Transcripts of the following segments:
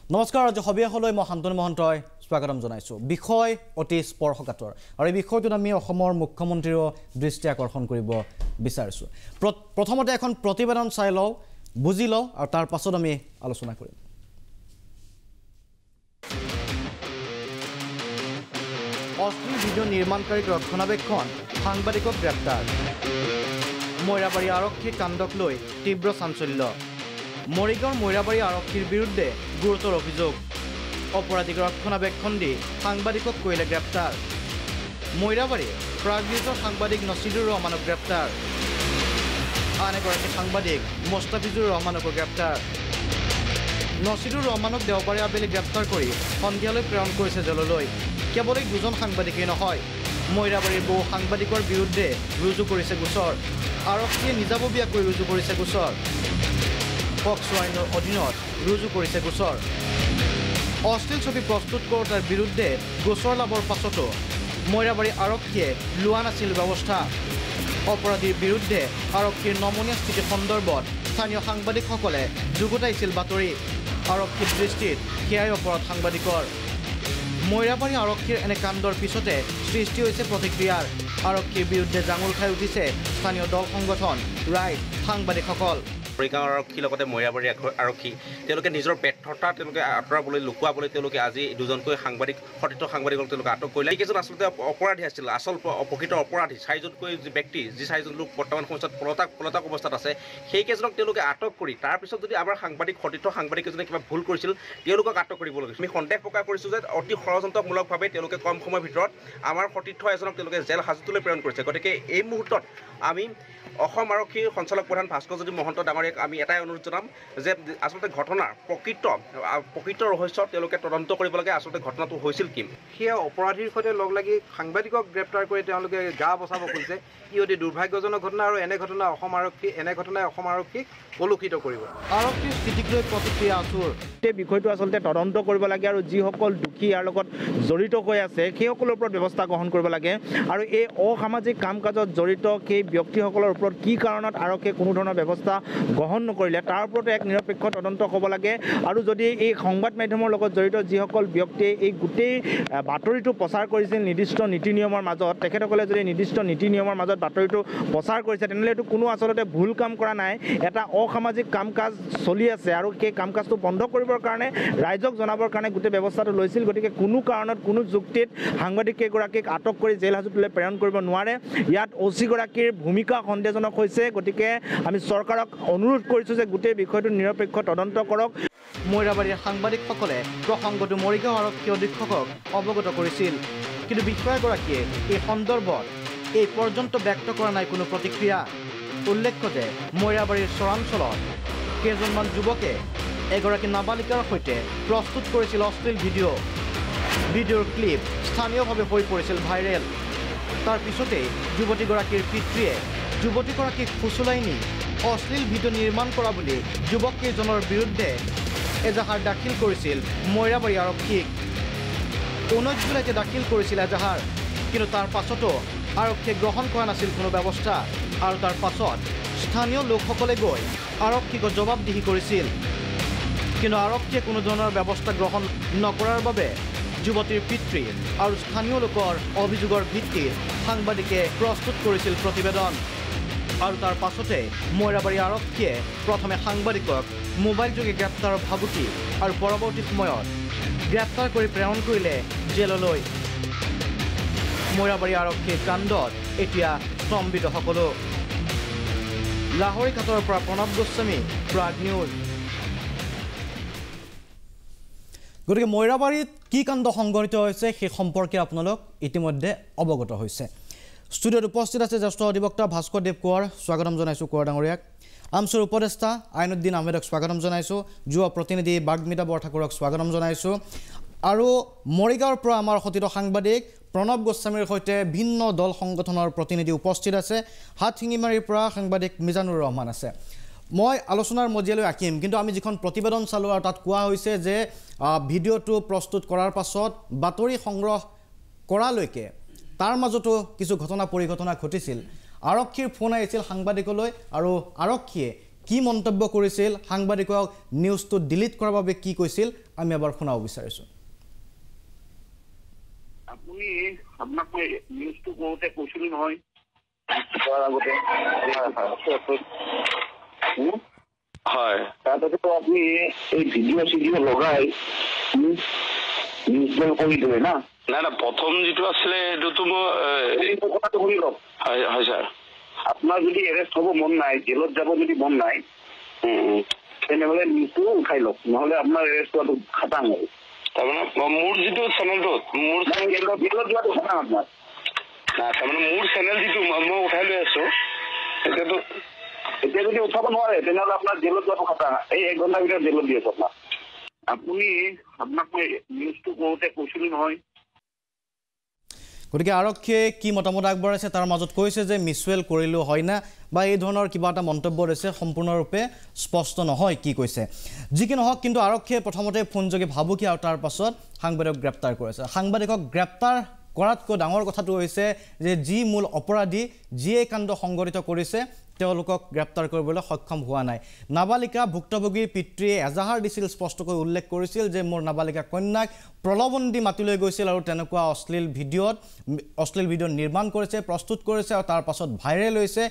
নমস্কাৰ আজি হবিয়াহলৈ মই শান্তনু মহন্তই স্বাগতম জনাইছো বিষয় অতি স্পৰ্শকাতৰ আৰু এই বিষয়টোত আমি অসমৰ মুখ্যমন্ত্ৰীৰ দৃষ্টি আকৰ্ষণ কৰিব বিচাৰিছো প্ৰথমতে এখন প্ৰতিবেদন চাই লও বুজি লও আৰু তাৰ পাছত আমি আলোচনা কৰিম অশ্লীল ভিডিঅ' নিৰ্মাণকাৰীক ৰক্ষণাবেক্ষণ সাংবাদিকক গ্ৰেপ্তাৰ মৈৰাবাৰী আৰক্ষী কাণ্ডক লৈ তীব্ৰ চাঞ্চল্য মৰিগাঁৱৰ মৈৰাবাৰী আৰক্ষীৰ বিৰুদ্ধে গুৰুতৰ অভিযোগ অপৰাধীক ৰক্ষণাবেক্ষণ দি সাংবাদিকক কৰিলে গ্ৰেপ্তাৰ মৈৰাবাৰীৰ প্ৰাগজ্যোতিৰ সাংবাদিক নছিদুৰ ৰহমানক গ্ৰেপ্তাৰ আন এগৰাকী সাংবাদিক মোস্তাফিজুৰ ৰহমানকো গ্ৰেপ্তাৰ নছিদুৰ ৰহমানক দেওবাৰে আবেলি গ্ৰেপ্তাৰ কৰি সন্ধিয়ালৈ প্ৰেৰণ কৰিছে জেললৈ কেৱল এই দুজন সাংবাদিকেই নহয় মৈৰাবাৰীৰ বহু সাংবাদিকৰ বিৰুদ্ধে ৰুজু কৰিছে গোচৰ আৰক্ষীয়ে নিজাববীয়াকৈ ৰুজু কৰিছে গোচৰ পক্সো আইনৰ অধীনত ৰুজু কৰিছে গোচৰ অশ্লীল ছবি প্ৰস্তুত কৰোঁতাৰ বিৰুদ্ধে গোচৰ লাভৰ পাছতো মৈৰাবাৰী আৰক্ষীয়ে লোৱা নাছিল ব্যৱস্থা অপৰাধীৰ বিৰুদ্ধে আৰক্ষীৰ নমনীয় স্থিতি সন্দৰ্ভত স্থানীয় সাংবাদিকসকলে যুগুতাইছিল বাতৰি আৰক্ষীৰ দৃষ্টিত সেয়াই অপৰাধ সাংবাদিকৰ মৈৰাবাৰী আৰক্ষীৰ এনে কাণ্ডৰ পিছতে সৃষ্টি হৈছে প্ৰতিক্ৰিয়াৰ আৰক্ষীৰ বিৰুদ্ধে জাঙুল খাই উঠিছে স্থানীয় দল সংগঠন ৰাইজ সাংবাদিকসকল মৰিগাঁৱৰ আৰক্ষীৰ লগতে মৈৰাবাৰী আৰক্ষী তেওঁলোকে নিজৰ ব্যৰ্থতা তেওঁলোকে আঁতৰাবলৈ লুকুৱাবলৈ তেওঁলোকে আজি দুজনকৈ সাংবাদিক সতীৰ্থ সাংবাদিকক তেওঁলোকে আটক কৰিলে এইকেইজন আচলতে অপৰাধী আছিল আচল প্ৰকৃত অপৰাধী চাৰিজনকৈ যি ব্যক্তি যি চাৰিজন লোক বৰ্তমান সময়ত পলাতক অৱস্থাত আছে সেইকেইজনক তেওঁলোকে আটক কৰি তাৰপিছত যদি আমাৰ সাংবাদিক সতীৰ্থ সাংবাদিকজনে কিবা ভুল কৰিছিল তেওঁলোকক আটক কৰিব লাগিছিল আমি সন্দেহ প্ৰকাশ কৰিছোঁ যে অতি ষড়যন্ত্ৰমূলকভাৱে তেওঁলোকে কম সময়ৰ ভিতৰত আমাৰ সতীৰ্থ এজনক তেওঁলোকে জেল হাজতলৈ প্ৰেৰণ কৰিছে গতিকে এই মুহূৰ্তত আমি অসম আৰক্ষীৰ সঞ্চালক প্ৰধান ভাস্কৰজ্যোতি মহন্ত ডাঙৰীয়াক আমি এটাই অনুৰোধ জনাম যে আচলতে ঘটনাৰ প্ৰকৃত ৰহস্য তেওঁলোকে তদন্ত কৰিব লাগে আচলতে ঘটনাটো হৈছিল কি সেয়া অপৰাধীৰ সৈতে লগ লাগি সাংবাদিকক গ্ৰেপ্তাৰ কৰি তেওঁলোকে গা বচাব খুজিছে ই অতি দুৰ্ভাগ্যজনক ঘটনা আৰু এনে ঘটনাই অসম আৰক্ষীক কলুষিত কৰিব আৰক্ষীৰ স্থিতিক লৈ প্ৰতিক্ৰিয়া আছুৰ এই বিষয়টো আচলতে তদন্ত কৰিব লাগে আৰু যিসকল দুখী ইয়াৰ লগত জড়িত হৈ আছে সেইসকলৰ ওপৰত ব্যৱস্থা গ্ৰহণ কৰিব লাগে আৰু এই অসামাজিক কাম কাজত জড়িত সেই ব্যক্তিসকলৰ ওপৰত কি কাৰণত আৰক্ষীয়ে কোনো ধৰণৰ ব্যৱস্থা গ্ৰহণ নকৰিলে তাৰ ওপৰতো এক নিৰপেক্ষ তদন্ত হ'ব লাগে আৰু যদি এই সংবাদ মাধ্যমৰ লগত জড়িত যিসকল ব্যক্তিয়ে এই গোটেই বাতৰিটো প্ৰচাৰ কৰিছিল নিৰ্দিষ্ট নীতি নিয়মৰ মাজত তেখেতসকলে যদি নিৰ্দিষ্ট নীতি নিয়মৰ মাজত বাতৰিটো প্ৰচাৰ কৰিছে তেনেহ'লে এইটো কোনো আচলতে ভুল কাম কৰা নাই এটা অসামাজিক কাম কাজ চলি আছে আৰু সেই কাম কাজটো বন্ধ কৰিবৰ কাৰণে ৰাইজক জনাবৰ কাৰণে গোটেই ব্যৱস্থাটো লৈছিল গতিকে কোনো কাৰণত কোনো যুক্তিত সাংবাদিককেইগৰাকীক আটক কৰি জেল হাজতলৈ প্ৰেৰণ কৰিব নোৱাৰে ইয়াত অচিগৰাকীৰ ভূমিকা সন্দেহজনক হৈছে গতিকে আমি চৰকাৰক অনুৰোধ কৰিছোঁ যে গোটেই বিষয়টো নিৰপেক্ষ তদন্ত কৰক মৈৰাবাৰীৰ সাংবাদিকসকলে প্ৰসংগটো মৰিগাঁও আৰক্ষী অধীক্ষকক অৱগত কৰিছিল কিন্তু বিষয়াগৰাকীয়ে এই সন্দৰ্ভত এই পৰ্যন্ত ব্যক্ত কৰা নাই কোনো প্ৰতিক্ৰিয়া উল্লেখ্য যে মৈৰাবাৰীৰ চৰাঞ্চলত কেইজনমান যুৱকে এগৰাকী নাবালিকাৰ সৈতে প্ৰস্তুত কৰিছিল অশ্লীল ভিডিঅ'ৰ ক্লিপ স্থানীয়ভাৱে হৈ পৰিছিল ভাইৰেল তাৰ পিছতেই যুৱতীগৰাকীৰ পিতৃয়ে যুৱতীগৰাকীক ফুচুলাই নি অশ্লীল ভিডিঅ' নিৰ্মাণ কৰা বুলি যুৱককেইজনৰ বিৰুদ্ধে এজাহাৰ দাখিল কৰিছিল মৈৰাবাৰী আৰক্ষীক 19 জুলাইতে দাখিল কৰিছিল এজাহাৰ কিন্তু তাৰ পাছতো আৰক্ষীয়ে গ্ৰহণ কৰা নাছিল কোনো ব্যৱস্থা আৰু তাৰ পাছত স্থানীয় লোকসকলে গৈ আৰক্ষীক জবাবদিহি কৰিছিল কিন্তু আৰক্ষীয়ে কোনো ধৰণৰ ব্যৱস্থা গ্ৰহণ নকৰাৰ বাবে যুৱতীৰ পিতৃ আৰু স্থানীয় লোকৰ অভিযোগৰ ভিত্তিত সাংবাদিকে প্ৰস্তুত কৰিছিল প্ৰতিবেদন আৰু তাৰ পাছতে মৈৰাবাৰী আৰক্ষীয়ে প্ৰথমে সাংবাদিকক মোবাইলযোগে গ্ৰেপ্তাৰৰ ভাবুকি আৰু পৰৱৰ্তী সময়ত গ্ৰেপ্তাৰ কৰি প্ৰেৰণ কৰিলে জেললৈ মৈৰাবাৰী আৰক্ষীৰ কাণ্ডত এতিয়া স্তম্ভিত সকলো লাহৰীঘাটৰ পৰা প্ৰণৱ গোস্বামী প্ৰাগ নিউজ গতিকে মৈৰাবাৰীত কি কাণ্ড সংঘটিত হৈছে সেই সম্পৰ্কে আপোনালোক ইতিমধ্যে অৱগত হৈছে ষ্টুডিঅ'ত উপস্থিত আছে জ্যেষ্ঠ অধিবক্তা ভাস্কৰ দেৱ কোঁৱৰ স্বাগতম জনাইছোঁ কোঁৱৰ ডাঙৰীয়াক আমচুৰ উপদেষ্টা আইনুদ্দিন আহমেদক স্বাগতম জনাইছোঁ যুৱ প্ৰতিনিধি বাগ্মিতা বৰঠাকুৰক স্বাগতম জনাইছোঁ আৰু মৰিগাঁৱৰ পৰা আমাৰ সতীৰ্থ সাংবাদিক প্ৰণৱ গোস্বামীৰ সৈতে ভিন্ন দল সংগঠনৰ প্ৰতিনিধি উপস্থিত আছে হাতশিঙিমাৰীৰ পৰা সাংবাদিক মিজানুৰ ৰহমান আছে মই আলোচনাৰ মজিয়ালৈ আঁকিম কিন্তু আমি যিখন প্ৰতিবেদন চালোঁ আৰু তাত কোৱা হৈছে যে ভিডিঅ'টো প্ৰস্তুত কৰাৰ পাছত বাতৰি সংগ্ৰহ কৰালৈকে তাৰ মাজতো কিছু ঘটনা পৰিঘটনা ঘটিছিল আৰক্ষীৰ ফোন আহিছিল সাংবাদিকলৈ আৰু আৰক্ষীয়ে কি মন্তব্য কৰিছিল সাংবাদিকক নিউজটো ডিলিট কৰাৰ বাবে কি কৈছিল আমি এবাৰ শুনাব বিচাৰিছোঁ আপুনি আপোনাক মই নিউজটো কৰোঁতে কৈছিলো নহয় কৰাৰ আগতে হয় তাৰপিছত আপুনি এই ভিডিঅ' লগাই নিউজ কৰি দিলে না নাই না প্ৰথম যিটো আছিলে এইটোতো মই কথাটো শুনি লওক হয় হয় ছাৰ আপোনাৰ যদি এৰেষ্ট হ'ব মন নাই জেলত যাব যদি মন নাই তেনেহ'লে নিউজটো উঠাই লওক নহ'লে আপোনাৰ এৰেষ্ট হোৱাটো খাটাং হ'ব তাৰমানে মোৰ যিটো চেনেলটোত মোৰ জেলত যোৱাটো খাটাং আপোনাৰ তাৰমানে মোৰ চেনেল যিটো মই উঠাই লৈ আছোঁ এতিয়াতো এতিয়া যদি উঠাব নোৱাৰে তেনেহ'লে আপোনাৰ জেলত যোৱাটো খাটাং এই 1 ঘণ্টাৰ ভিতৰত জেলত দি আছোঁ আপোনাক মই নিউজটো কৰোঁতে কৈছিলো নহয় গতিকে আৰক্ষীয়ে কি মতামত আগবঢ়াইছে তাৰ মাজত কৈছে যে মিছুৱেল কৰিলোঁ হয় না বা এই ধৰণৰ কিবা এটা মন্তব্য দিছে সম্পূৰ্ণৰূপে স্পষ্ট নহয় কি কৈছে যি কি নহওক কিন্তু আৰক্ষীয়ে প্ৰথমতে ফোনযোগে ভাবুকি আৰু তাৰ পাছত সাংবাদিকক গ্ৰেপ্তাৰ কৰিছে সাংবাদিকক গ্ৰেপ্তাৰ কৰাতকৈ ডাঙৰ কথাটো হৈছে যে যি মূল অপৰাধী যিয়ে কাণ্ড সংঘটিত কৰিছে তেওঁলোকক গ্ৰেপ্তাৰ কৰিবলৈ সক্ষম হোৱা নাই নাবালিকা ভুক্তভোগীৰ পিতৃয়ে এজাহাৰ দিছিল স্পষ্টকৈ উল্লেখ কৰিছিল যে মোৰ নাবালিকা কন্যাক প্ৰলোভন দি মাতি লৈ গৈছিল আৰু তেনেকুৱা অশ্লীল ভিডিঅ' নিৰ্মাণ কৰিছে প্ৰস্তুত কৰিছে আৰু তাৰ পাছত ভাইৰেল হৈছে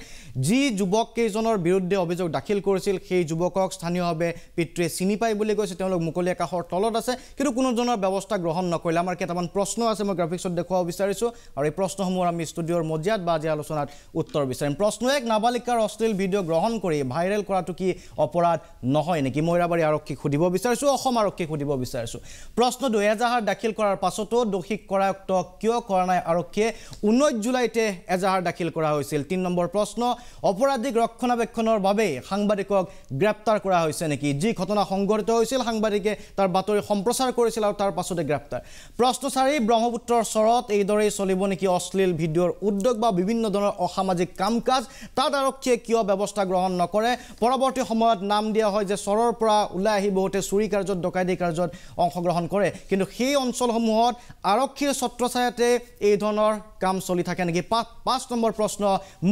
যি যুৱক কেইজনৰ বিৰুদ্ধে অভিযোগ দাখিল কৰিছিল সেই যুৱকক স্থানীয়ভাৱে পিতৃয়ে চিনি পায় বুলি কৈছে তেওঁলোক মুকলি আকাশৰ তলত আছে কিন্তু কোনো ধৰণৰ ব্যৱস্থা গ্ৰহণ নকৰিলে আমাৰ কেইটামান প্ৰশ্ন আছে মই গ্ৰাফিক্সত দেখুৱাব বিচাৰিছোঁ আৰু এই প্ৰশ্নসমূহ আমি ষ্টুডিঅ'ৰ মজিয়াত বা আজি আলোচনাত উত্তৰ বিচাৰিম প্ৰশ্ন 1 নাবালিকাৰ অশ্লীল ভিডিঅ' গ্ৰহণ কৰি ভাইৰেল কৰাটো কি অপৰাধ নহয় নেকি মৈৰাবাৰী আৰক্ষীক সুধিব বিচাৰিছোঁ অসম আৰক্ষীক সুধিব বিচাৰিছোঁ প্ৰশ্ন 2 এজাহাৰ দাখিল কৰাৰ পাছতো দোষীক কৰায়ত্ব কিয় কৰা নাই আৰক্ষীয়ে 19 জুলাইতে এজাহাৰ দাখিল কৰা হৈছিল 3 নম্বৰ প্ৰশ্ন অপৰাধীক ৰক্ষণাবেক্ষণৰ বাবে সাংবাদিকক গ্ৰেপ্তাৰ কৰা হৈছে নেকি যি ঘটনা সংঘটিত হৈছিল সাংবাদিকে তাৰ বাতৰি সম্প্ৰচাৰ কৰিছিল আৰু তাৰ পাছতে গ্ৰেপ্তাৰ প্ৰশ্ন 4 ব্ৰহ্মপুত্ৰৰ চৰত এইদৰেই চলিব নেকি অশ্লীল ভিডিঅ'ৰ উদ্যোগ বা বিভিন্ন ধৰণৰ অসামাজিক কাম-কাজ তাত আৰক্ষীয়ে কিয় ব্যৱস্থা গ্ৰহণ নকৰে পৰৱৰ্তী সময়ত নাম দিয়া হয় যে চৰৰ পৰা ওলাই আহি বহুতে চুৰি কাৰ্যত ডকাইতি কাৰ্যত অংশগ্ৰহণ কৰে কিন্তু সেই অঞ্চলসমূহত আৰক্ষীৰ ছত্ৰছায়াতে এই ধৰণৰ কাম চলি থাকে নেকি 5 নম্বৰ প্ৰশ্ন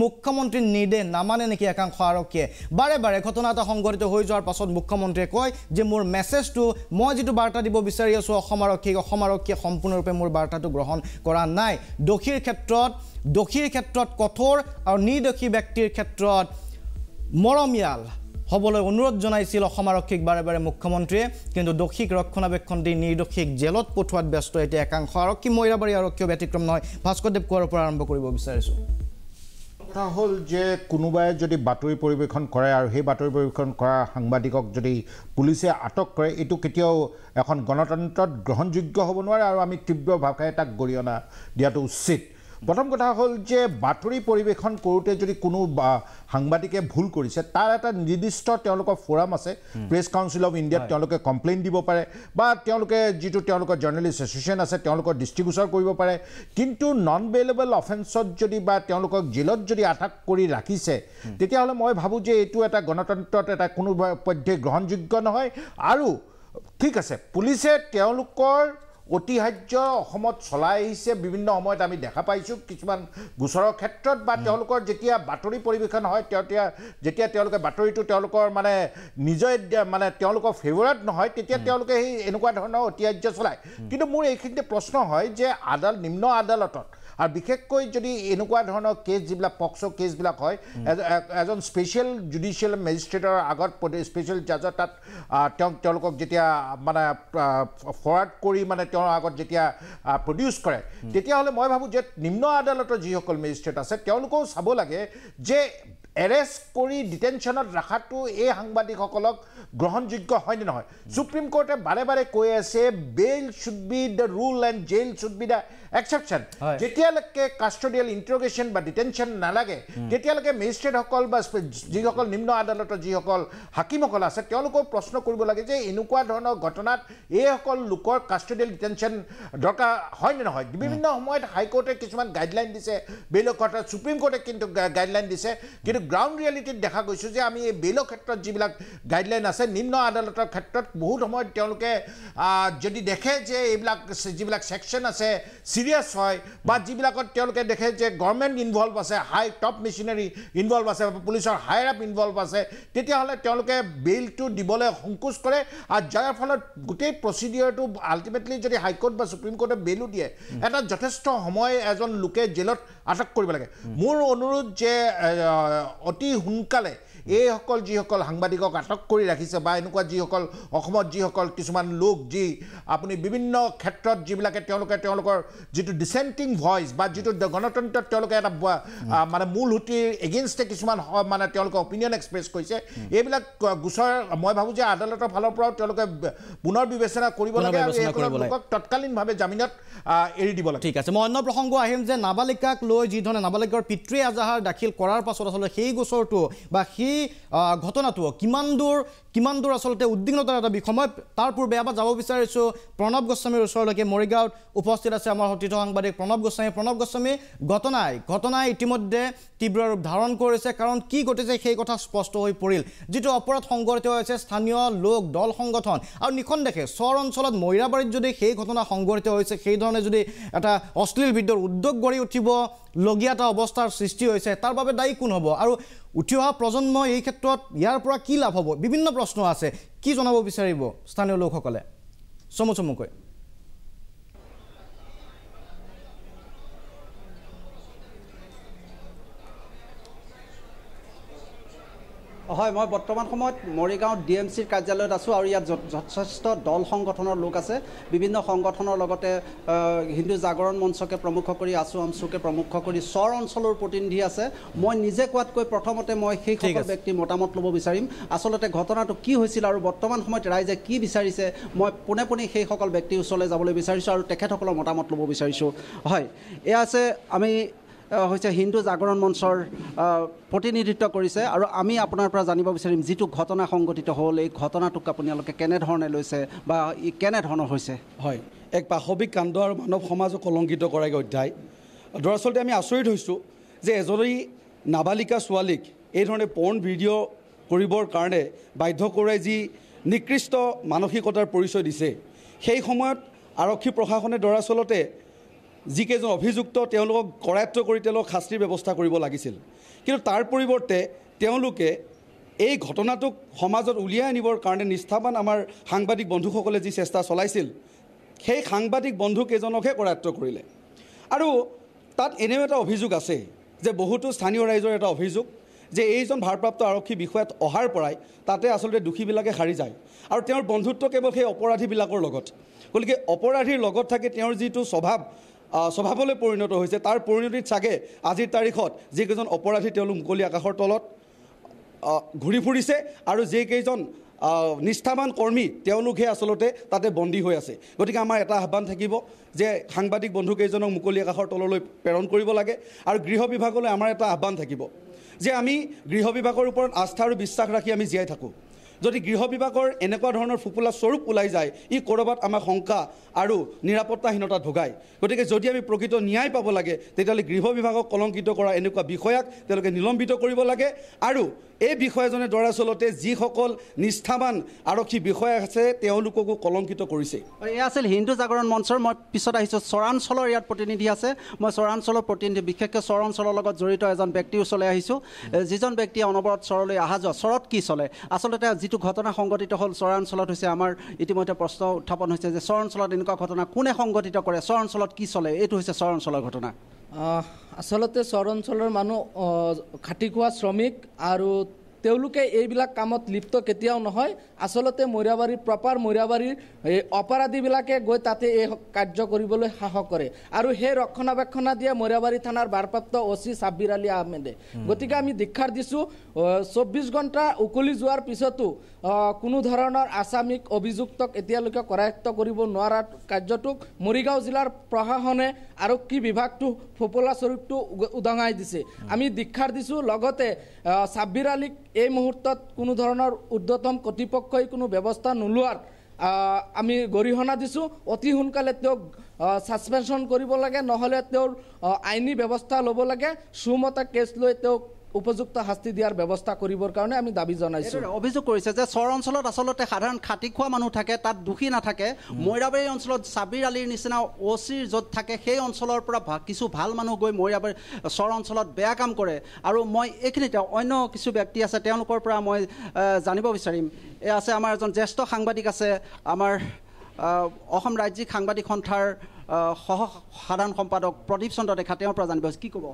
মুখ্যমন্ত্ৰীৰ নিৰ্দেশ নামানে নেকি একাংশ আৰক্ষীয়ে বাৰে বাৰে ঘটনা এটা সংঘটিত হৈ যোৱাৰ পাছত মুখ্যমন্ত্ৰীয়ে কয় যে মোৰ মেছেজটো মই যিটো বাৰ্তা দিব বিচাৰি আছোঁ অসম আৰক্ষীয়ে সম্পূৰ্ণৰূপে মোৰ বাৰ্তাটো গ্ৰহণ কৰা নাই দোষীৰ ক্ষেত্ৰত কঠোৰ আৰু নিৰ্দোষী ব্যক্তিৰ ক্ষেত্ৰত মৰমীয়াল হ'বলৈ অনুৰোধ জনাইছিল অসম আৰক্ষীক বাৰে বাৰে মুখ্যমন্ত্ৰীয়ে কিন্তু দোষীক ৰক্ষণাবেক্ষণ দি নিৰ্দোষীক জেলত পঠোৱাত ব্যস্ত এতিয়া একাংশ আৰক্ষী মৈৰাবাৰী আৰক্ষীও ব্যতিক্ৰম নহয় ভাস্কৰদেৱ কোঁৱৰৰ পৰা আৰম্ভ কৰিব বিচাৰিছোঁ কথা হ'ল যে কোনোবাই যদি বাতৰি পৰিৱেশন কৰে আৰু সেই বাতৰি পৰিৱেশন কৰা সাংবাদিকক যদি পুলিচে আটক কৰে এইটো কেতিয়াও এখন গণতন্ত্ৰত গ্ৰহণযোগ্য হ'ব নোৱাৰে আৰু আমি তীব্ৰ ভাষাৰে তাক গৰিহণা দিয়াটো উচিত প্ৰথম কথা হ'ল যে বাতৰি পৰিৱেশন কৰোঁতে যদি কোনো সাংবাদিকে ভুল কৰিছে তাৰ এটা নিৰ্দিষ্ট তেওঁলোকৰ ফোৰাম আছে প্ৰেছ কাউন্সিল অফ ইণ্ডিয়াত তেওঁলোকে কমপ্লেইন দিব পাৰে বা তেওঁলোকে যিটো তেওঁলোকৰ জাৰ্নেলিষ্ট এছ'চিয়েশ্যন আছে তেওঁলোকৰ দৃষ্টিগোচৰ কৰিব পাৰে কিন্তু নন বেইলেবল অফেন্সত যদি বা তেওঁলোকক জেলত যদি আটক কৰি ৰাখিছে তেতিয়াহ'লে মই ভাবোঁ যে এইটো এটা গণতন্ত্ৰত এটা কোনো পধ্যেই গ্ৰহণযোগ্য নহয় আৰু ঠিক আছে পুলিচে তেওঁলোকৰ অতিহাৰ্য অসমত চলাই আহিছে বিভিন্ন সময়ত আমি দেখা পাইছোঁ কিছুমান গোচৰৰ ক্ষেত্ৰত বা তেওঁলোকৰ যেতিয়া বাতৰি পৰিৱেশন হয় যেতিয়া তেওঁলোকে বাতৰিটো তেওঁলোকৰ মানে নিজে মানে তেওঁলোকৰ ফেভৰেট নহয় তেতিয়া তেওঁলোকে সেই এনেকুৱা ধৰণৰ অতিহাৰ্য চলায় কিন্তু মোৰ এইখিনিতে প্ৰশ্ন হয় যে নিম্ন আদালতত আৰু বিশেষকৈ যদি এনেকুৱা ধৰণৰ কেছ যিবিলাক পক্সো কেছবিলাক হয় এজন স্পেচিয়েল জুডিচিয়েল মেজিষ্ট্ৰেটৰ আগত স্পেচিয়েল জাজৰ তাত তেওঁলোকক যেতিয়া মানে ফৰৱাৰ্ড কৰি মানে তেওঁৰ আগত যেতিয়া প্ৰডিউচ কৰে তেতিয়াহ'লে মই ভাবোঁ যে নিম্ন আদালতৰ যিসকল মেজিষ্ট্ৰেট আছে তেওঁলোকেও চাব লাগে যে এৰেষ্ট কৰি ডিটেনশ্যনত ৰখাটো এই সাংবাদিকসকলক গ্ৰহণযোগ্য হয়নে নহয় সুপ্ৰিম কোৰ্টে বাৰে বাৰে কৈ আছে bail should be the rule and jail should be the exception যেতিয়ালৈকে কাষ্টডিয়েল ইণ্টাৰগেশ্যন বা ডিটেনশ্যন নালাগে তেতিয়ালৈকে মেজিষ্ট্ৰেটসকল বা যিসকল নিম্ন আদালতৰ যিসকল হাকিমসকল আছে তেওঁলোকক প্ৰশ্ন কৰিব লাগে যে এনেকুৱা ধৰণৰ ঘটনাত এইসকল লোকৰ কাষ্টডিয়েল ডিটেনশ্যন দৰকাৰ হয়নে নহয় বিভিন্ন সময়ত হাইকোৰ্টে কিছুমান গাইডলাইন দিছে বেইলৰ কথা সুপ্ৰিম কোৰ্টে কিন্তু গাইডলাইন দিছে কিন্তু গ্ৰাউণ্ড ৰিয়েলিটিত দেখা গৈছোঁ যে আমি এই বেইলৰ ক্ষেত্ৰত যিবিলাক গাইডলাইন আছে নিম্ন আদালতৰ ক্ষেত্ৰত বহুত সময়ত তেওঁলোকে যদি দেখে যে এইবিলাক যিবিলাক ছেকশ্যন আছে ছিৰিয়াছ হয় বা যিবিলাকত তেওঁলোকে দেখে যে গভৰ্ণমেণ্ট ইনভলভ আছে হাই টপ মেচিনাৰী ইনভলভ আছে পুলিচৰ হায়াৰ আপ ইনভলভ আছে তেতিয়াহ'লে তেওঁলোকে বেইলটো দিবলৈ সংকোচ কৰে আৰু যাৰ ফলত গোটেই প্ৰচিডিঅ'ৰটো আল্টিমেটলি যদি হাইকোৰ্ট বা সুপ্ৰিম কোৰ্টে বেইলো দিয়ে এটা যথেষ্ট সময় এজন লোকে জেলত আটক কৰিব লাগে মোৰ অনুৰোধ যে অতি সোনকালে এইসকল যিসকল সাংবাদিকক আটক কৰি ৰাখিছে বা এনেকুৱা যিসকল অসমত যিসকল কিছুমান লোক যি আপুনি বিভিন্ন ক্ষেত্ৰত যিবিলাকে তেওঁলোকৰ যিটো ডিচেণ্টিং ভইচ বা যিটো গণতন্ত্ৰত তেওঁলোকে এটা মানে মূল সুঁতিৰ এগেইনষ্টে কিছুমান মানে তেওঁলোকে অপিনিয়ন এক্সপ্ৰেছ কৰিছে এইবিলাক গোচৰ মই ভাবোঁ যে আদালতৰ ফালৰ পৰাও তেওঁলোকে পুনৰ বিবেচনা কৰিব লাগে আৰু এইসকল লোকক তৎকালীনভাৱে জামিনত এৰি দিব লাগে ঠিক আছে মই অন্য প্ৰসংগ আহিম যে নাবালিকাক লৈ যিধৰণে নাবালিকাৰ পিতৃয়ে এজাহাৰ দাখিল কৰাৰ পাছত আচলতে সেই গোচৰটো বা সেই ঘটনাটো কিমান দূৰ আচলতে উদ্বিগ্নতাৰ এটা বিষয় মই তাৰ পূৰ্বে এবাৰ যাব বিচাৰিছোঁ প্ৰণৱ গোস্বামীৰ ওচৰলৈকে মৰিগাঁৱত উপস্থিত আছে আমাৰ সতীৰ্থ সাংবাদিক প্ৰণৱ গোস্বামী ঘটনাই ইতিমধ্যে তীব্ৰ ৰূপ ধাৰণ কৰিছে কাৰণ কি ঘটিছে সেই কথা স্পষ্ট হৈ পৰিল যিটো অপৰাধ সংঘটিত হৈছে স্থানীয় লোক দল সংগঠন আৰু নিখনদেশে চৰ অঞ্চলত মৈৰাবাৰীত যদি সেই ঘটনা সংঘটিত হৈছে সেই ধৰণে যদি এটা অশ্লীল ভিডিঅ'ৰ উদ্যোগ গঢ়ি উঠিব লগীয়া এটা অৱস্থাৰ সৃষ্টি হৈছে তাৰ বাবে দায়ী কোন হ'ব আৰু উঠি অহা প্ৰজন্ম এই ক্ষেত্ৰত ইয়াৰ পৰা কি লাভ হ'ব বিভিন্ন প্ৰশ্ন আছে কি জনাব বিচাৰিব স্থানীয় লোকসকলে চমুকৈ হয় মই বৰ্তমান সময়ত মৰিগাঁও DMCৰ কাৰ্যালয়ত আছোঁ আৰু ইয়াত যথেষ্ট দল সংগঠনৰ লোক আছে বিভিন্ন সংগঠনৰ লগতে হিন্দু জাগৰণ মঞ্চকে প্ৰমুখ কৰি আছু আমচুকে প্ৰমুখ কৰি চৰ অঞ্চলৰ প্ৰতিনিধি আছে মই নিজে কোৱাতকৈ প্ৰথমতে মই সেই সকল ব্যক্তিৰ মতামত ল'ব বিচাৰিম আচলতে ঘটনাটো কি হৈছিল আৰু বৰ্তমান সময়ত ৰাইজে কি বিচাৰিছে মই পোনে সেই সকল ব্যক্তিৰ ওচৰলৈ যাবলৈ বিচাৰিছোঁ আৰু তেখেতসকলৰ মতামত ল'ব বিচাৰিছোঁ হয় এয়া আছে আমি হৈছে হিন্দু জাগৰণ মঞ্চৰ প্ৰতিনিধিত্ব কৰিছে আৰু আমি আপোনাৰ পৰা জানিব বিচাৰিম যিটো ঘটনা সংঘটিত হ'ল এই ঘটনাটোক আপোনালোকে কেনেধৰণে লৈছে বা ই কেনেধৰণৰ হৈছে হয় এক পাশবিক কাণ্ড আৰু মানৱ সমাজক কলংকিত কৰা এক অধ্যায় দৰাচলতে আমি আচৰিত হৈছোঁ যে এজনী নাবালিকা ছোৱালীক এই ধৰণে পৰ্ণ ভিডিঅ' কৰিবৰ কাৰণে বাধ্য কৰোৱাই যি নিকৃষ্ট মানসিকতাৰ পৰিচয় দিছে সেই সময়ত আৰক্ষী প্ৰশাসনে দৰাচলতে যিকেইজন অভিযুক্ত তেওঁলোকক কৰায়ত্ব কৰি তেওঁলোকক শাস্তিৰ ব্যৱস্থা কৰিব লাগিছিল কিন্তু তাৰ পৰিৱৰ্তে তেওঁলোকে এই ঘটনাটোক সমাজত উলিয়াই আনিবৰ কাৰণে নিষ্ঠাবান আমাৰ সাংবাদিক বন্ধুসকলে যি চেষ্টা চলাইছিল সেই সাংবাদিক বন্ধুকেইজনকহে কৰায়ত্ব কৰিলে আৰু তাত এনেও এটা অভিযোগ আছে যে বহুতো স্থানীয় ৰাইজৰ এটা অভিযোগ যে এইজন ভাৰপ্ৰাপ্ত আৰক্ষী বিষয়াত অহাৰ পৰাই তাতে আচলতে দোষীবিলাকে সাৰি যায় আৰু তেওঁৰ বন্ধুত্ব কেৱল সেই অপৰাধীবিলাকৰ লগত গতিকে অপৰাধীৰ লগত থাকে তেওঁৰ যিটো স্বভাৱলৈ পৰিণত হৈছে তাৰ পৰিণতিত চাগে আজিৰ তাৰিখত যিকেইজন অপৰাধী তেওঁলোক মুকলি আকাশৰ তলত ঘূৰি ফুৰিছে আৰু যিকেইজন নিষ্ঠাবান কৰ্মী তেওঁলোকহে আচলতে তাতে বন্দী হৈ আছে গতিকে আমাৰ এটা আহ্বান থাকিব যে সাংবাদিক বন্ধুকেইজনক মুকলি আকাশৰ তললৈ প্ৰেৰণ কৰিব লাগে আৰু গৃহ বিভাগলৈ আমাৰ এটা আহ্বান থাকিব যে আমি গৃহ বিভাগৰ ওপৰত আস্থা আৰু বিশ্বাস ৰাখি আমি জীয়াই থাকোঁ যদি গৃহ বিভাগৰ এনেকুৱা ধৰণৰ ফুপুলা স্বৰূপ ওলাই যায় ই ক'ৰবাত আমাক শংকা আৰু নিৰাপত্তাহীনতাত ভোগায় গতিকে যদি আমি প্ৰকৃত ন্যায় পাব লাগে তেতিয়াহ'লে গৃহ বিভাগক কলংকিত কৰা এনেকুৱা বিষয়াক তেওঁলোকে নিলম্বিত কৰিব লাগে আৰু এই বিষয়াজনে দৰাচলতে যিসকল নিষ্ঠাবান আৰক্ষী বিষয়া আছে তেওঁলোককো কলংকিত কৰিছে এয়া আছিল হিন্দু জাগৰণ মঞ্চৰ মই পিছত আহিছোঁ চৰাঞ্চলৰ ইয়াত প্ৰতিনিধি আছে মই চৰাঞ্চলৰ প্ৰতিনিধি বিশেষকৈ চৰ অঞ্চলৰ লগত জড়িত এজন ব্যক্তিৰ ওচৰলৈ আহিছোঁ যিজন ব্যক্তিয়ে অনবৰত চৰলৈ অহা যোৱা চৰত কি চলে আচলতে যিটো ঘটনা সংঘটিত হ'ল চৰাঞ্চলত হৈছে আমাৰ ইতিমধ্যে প্ৰশ্ন উত্থাপন হৈছে যে চৰ অঞ্চলত এনেকুৱা ঘটনা কোনে সংঘটিত কৰে চৰ অঞ্চলত কি চলে এইটো হৈছে চৰ অঞ্চলৰ ঘটনা আচলতে চৰ অঞ্চলৰ মানুহ খাটি খোৱা শ্ৰমিক আৰু তেওঁলোকে এইবিলাক কামত লিপ্ত কেতিয়াও নহয় আচলতে মৈৰাবাৰীৰ প্ৰপাৰ মৈৰাবাৰীৰ এই অপৰাধীবিলাকে গৈ তাতে এই কাৰ্য কৰিবলৈ সাহস কৰে আৰু সেই ৰক্ষণাবেক্ষণা দিয়ে মৈৰাবাৰী থানাৰ ভাৰপ্ৰাপ্ত OC ছাব্বিৰ আলী আহমেদে গতিকে আমি দীক্ষাৰ দিছোঁ 24 ঘণ্টা উকলি যোৱাৰ পিছতো কোনো ধৰণৰ আসামিক অভিযুক্তক এতিয়ালৈকে কৰায়ত্ব কৰিব নোৱাৰা কাৰ্যটোক মৰিগাঁও জিলাৰ প্ৰশাসনে আৰক্ষী বিভাগটো ফোপোলা স্বৰূপটো উদঙাই দিছে আমি দীক্ষাৰ দিছোঁ লগতে ছাব্বিৰ আলীক এই মুহূৰ্তত কোনো ধৰণৰ ঊৰ্ধ্বতম কৰ্তৃপক্ষই কোনো ব্যৱস্থা নোলোৱাৰ আমি গৰিহণা দিছোঁ অতি সোনকালে তেওঁক ছাছপেনশ্যন কৰিব লাগে নহ'লে তেওঁৰ আইনী ব্যৱস্থা ল'ব লাগে সুমতা কেছ লৈ তেওঁক উপযুক্ত শাস্তি দিয়াৰ ব্যৱস্থা কৰিবৰ কাৰণে আমি দাবী জনাইছোঁ অভিযোগ কৰিছে যে চৰ অঞ্চলত আচলতে সাধাৰণ খাটি খোৱা মানুহ থাকে তাত দোষী নাথাকে মৈৰাবাৰী অঞ্চলত সাবিৰ আলীৰ নিচিনা OCৰ য'ত থাকে সেই অঞ্চলৰ পৰা কিছু ভাল মানুহ গৈ মৈৰাবাৰী চৰ অঞ্চলত বেয়া কাম কৰে আৰু মই এইখিনিতে অন্য কিছু ব্যক্তি আছে তেওঁলোকৰ পৰা মই জানিব বিচাৰিম এই আছে আমাৰ এজন জ্যেষ্ঠ সাংবাদিক আছে আমাৰ অসম ৰাজ্যিক সাংবাদিক সন্থাৰ সহ সাধাৰণ সম্পাদক প্ৰদীপ চন্দ্ৰ ডেকা তেওঁৰ পৰা জানিব কি ক'ব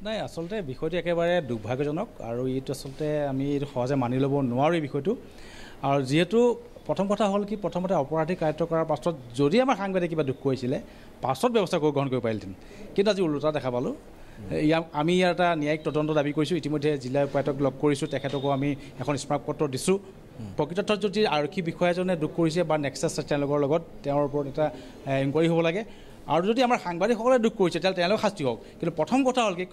নাই আচলতে বিষয়টো একেবাৰে দুৰ্ভাগ্যজনক আৰু এইটো আচলতে আমি সহজে মানি ল'ব নোৱাৰোঁ এই বিষয়টো আৰু যিহেতু প্ৰথম কথা হ'ল কি প্ৰথমতে অপৰাধী কাৰ্য কৰাৰ পাছত যদি আমাৰ সাংবাদিক কিবা দুখ কৰিছিলে পাছত ব্যৱস্থা গ্ৰহণ কৰিব পাৰিলহেঁতেন কিন্তু আজি ওলোটা দেখা পালোঁ আমি ইয়াৰ এটা ন্যায়িক তদন্ত দাবী কৰিছোঁ ইতিমধ্যে জিলা উপায়ুক্তক লগ কৰিছোঁ তেখেতকো আমি এখন স্মাৰকপত্ৰ দিছোঁ প্ৰকৃতাৰ্থত যদি আৰক্ষী বিষয়াজনে দুখ কৰিছে বা নেক্সাছ তেওঁলোকৰ লগত তেওঁৰ ওপৰত এটা ইনকুৱাৰী হ'ব লাগে আৰু যদি আমাৰ সাংবাদিকসকলে দুখ কৰিছে তেতিয়াহ'লে তেওঁলোক শাস্তি হওক কিন্তু প্ৰথম কথা হ'ল কি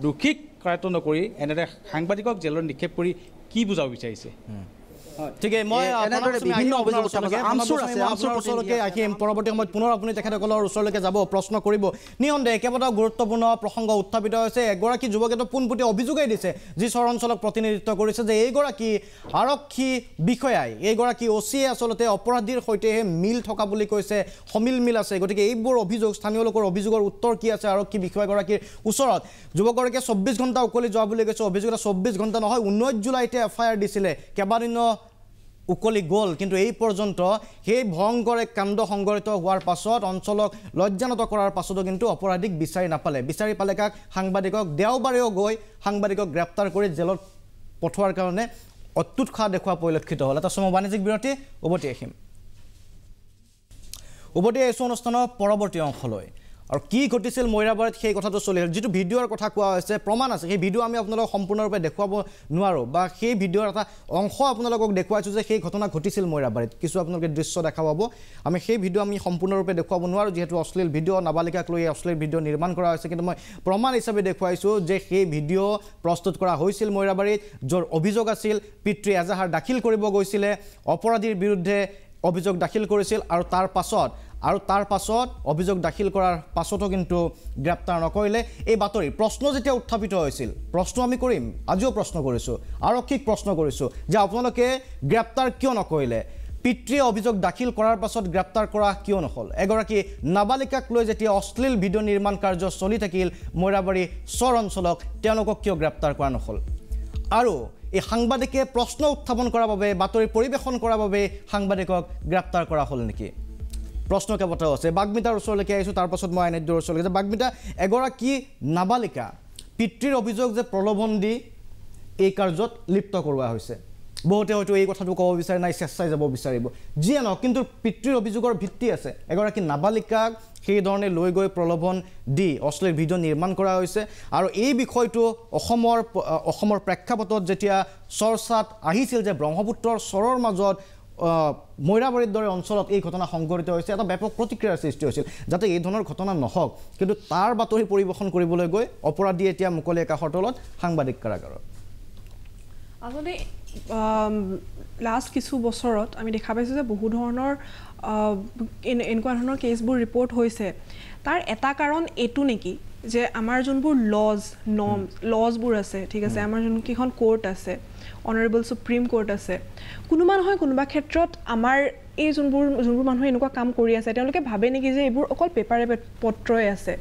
দোষীক কাৰ্য নকৰি এনেদৰে সাংবাদিকক জেলত নিক্ষেপ কৰি কি বুজাব বিচাৰিছে ঠিকে মই আহিম পৰৱৰ্তী সময়ত পুনৰ আপুনি তেখেতসকলৰ ওচৰলৈকে যাব প্ৰশ্ন কৰিব নিঃসন্দেহে কেইবাটাও গুৰুত্বপূৰ্ণ প্ৰসংগ উত্থাপিত হৈছে এগৰাকী যুৱকে পোনপটীয়া অভিযোগেই দিছে যি চৰ অঞ্চলক প্ৰতিনিধিত্ব কৰিছে যে এইগৰাকী আৰক্ষী বিষয়াই এইগৰাকী OCয়ে আচলতে অপৰাধীৰ সৈতেহে মিল থকা বুলি কৈছে সমিল মিল আছে গতিকে এইবোৰ অভিযোগ স্থানীয় লোকৰ অভিযোগৰ উত্তৰ কি আছে আৰক্ষী বিষয়াগৰাকীৰ ওচৰত যুৱকগৰাকীয়ে 24 ঘণ্টা উকলি যোৱা বুলি কৈছে অভিযোগ 24 ঘণ্টা নহয় 19 জুলাইতে FIR দিছিলে কেইবাদিনো উকলি গ'ল কিন্তু এই পৰ্যন্ত সেই ভয়ংকৰ কাণ্ড সংঘটিত হোৱাৰ পাছত অঞ্চলক লজ্জানত কৰাৰ পাছতো কিন্তু অপৰাধীক বিচাৰি নাপালে বিচাৰি পালে কাক সাংবাদিকক দেওবাৰেও গৈ সাংবাদিকক গ্ৰেপ্তাৰ কৰি জেলত পঠোৱাৰ কাৰণে অত্যুৎসাহ দেখুওৱা পৰিলক্ষিত হ'ল এটা সময় বাণিজ্যিক বিৰতি উভতি আহিম উভতি আহিছোঁ অনুষ্ঠানৰ পৰৱৰ্তী অংশলৈ আৰু কি ঘটিছিল মৈৰাবাৰীত সেই কথাটো চলি আছিল যিটো ভিডিঅ'ৰ কথা কোৱা হৈছে প্ৰমাণ আছে সেই ভিডিঅ' আমি আপোনালোকক সম্পূৰ্ণৰূপে দেখুৱাব নোৱাৰোঁ বা সেই ভিডিঅ'ৰ এটা অংশ আপোনালোকক দেখুৱাইছোঁ যে সেই ঘটনা ঘটিছিল মৈৰাবাৰীত কিছু আপোনালোকে দৃশ্য দেখা পাব আমি সেই ভিডিঅ' আমি সম্পূৰ্ণৰূপে দেখুৱাব নোৱাৰোঁ যিহেতু অশ্লীল ভিডিঅ' নাবালিকাক লৈ অশ্লীল ভিডিঅ' নিৰ্মাণ কৰা হৈছে কিন্তু মই প্ৰমাণ হিচাপে দেখুৱাইছোঁ যে সেই ভিডিঅ' প্ৰস্তুত কৰা হৈছিল মৈৰাবাৰীত য'ৰ অভিযোগ আছিল পিতৃ এজাহাৰ দাখিল কৰিব গৈছিলে অপৰাধীৰ বিৰুদ্ধে অভিযোগ দাখিল কৰিছিল আৰু তাৰ পাছত অভিযোগ দাখিল কৰাৰ পাছতো কিন্তু গ্ৰেপ্তাৰ নকৰিলে এই বাতৰি প্ৰশ্ন যেতিয়া উত্থাপিত হৈছিল প্ৰশ্ন আমি কৰিম আজিও প্ৰশ্ন কৰিছোঁ আৰক্ষীক প্ৰশ্ন কৰিছোঁ যে আপোনালোকে গ্ৰেপ্তাৰ কিয় নকৰিলে পিতৃয়ে অভিযোগ দাখিল কৰাৰ পাছত গ্ৰেপ্তাৰ কৰা কিয় নহ'ল এগৰাকী নাবালিকাক লৈ যেতিয়া অশ্লীল ভিডিঅ' নিৰ্মাণ কাৰ্য চলি থাকিল মৈৰাবাৰী চৰ অঞ্চলক তেওঁলোকক কিয় গ্ৰেপ্তাৰ কৰা নহ'ল আৰু এই সাংবাদিকে প্ৰশ্ন উত্থাপন কৰাৰ বাবে বাতৰি পৰিৱেশন কৰাৰ বাবে সাংবাদিকক গ্ৰেপ্তাৰ কৰা হ'ল নেকি প্ৰশ্ন কেইবাটাও আছে বাগমিতাৰ ওচৰলৈকে আহিছোঁ তাৰ পাছত মই আইনেদ্যৰ ওচৰলৈকে বাগমিতা এগৰাকী নাবালিকা পিতৃৰ অভিযোগ যে প্ৰলোভন দি এই কাৰ্যত লিপ্ত কৰোৱা হৈছে বহুতে হয়তো এই কথাটো ক'ব বিচাৰে নাই চেষ্টাই যাব বিচাৰিব যিয়ে নহওক কিন্তু পিতৃৰ অভিযোগৰ ভিত্তি আছে এগৰাকী নাবালিকাক সেই ধৰণে লৈ গৈ প্ৰলোভন দি অশ্লীল ভিডিঅ' নিৰ্মাণ কৰা হৈছে আৰু এই বিষয়টো অসমৰ প্ৰেক্ষাপটত যেতিয়া চৰ্চাত আহিছিল যে ব্ৰহ্মপুত্ৰৰ চৰৰ মাজত মৈৰাবাৰীৰ দৰে অঞ্চলত এই ঘটনা সংঘটিত হৈছে এটা ব্যাপক প্ৰতিক্ৰিয়াৰ সৃষ্টি হৈছিল যাতে এই ধৰণৰ ঘটনা নহওক কিন্তু তাৰ বাতৰি পৰিৱেশন কৰিবলৈ গৈ অপৰাধী এতিয়া মুকলি আকাশৰ তলত সাংবাদিক কাৰাগাৰত আচলতে লাষ্ট কিছু বছৰত আমি দেখা পাইছোঁ যে বহু ধৰণৰ এনেকুৱা ধৰণৰ কেছবোৰ ৰিপৰ্ট হৈছে তাৰ এটা কাৰণ এইটো নেকি যে আমাৰ যোনবোৰ লজবোৰ আছে ঠিক আছে আমাৰ যোনকেইখন কোৰ্ট আছে অনাৰেবল সুপ্ৰিম কোৰ্ট আছে কোনোবা নহয় কোনোবা ক্ষেত্ৰত আমাৰ এই যোনবোৰ মানুহে এনেকুৱা কাম কৰি আছে তেওঁলোকে ভাবে নেকি যে এইবোৰ অকল পেপাৰে পত্ৰই আছে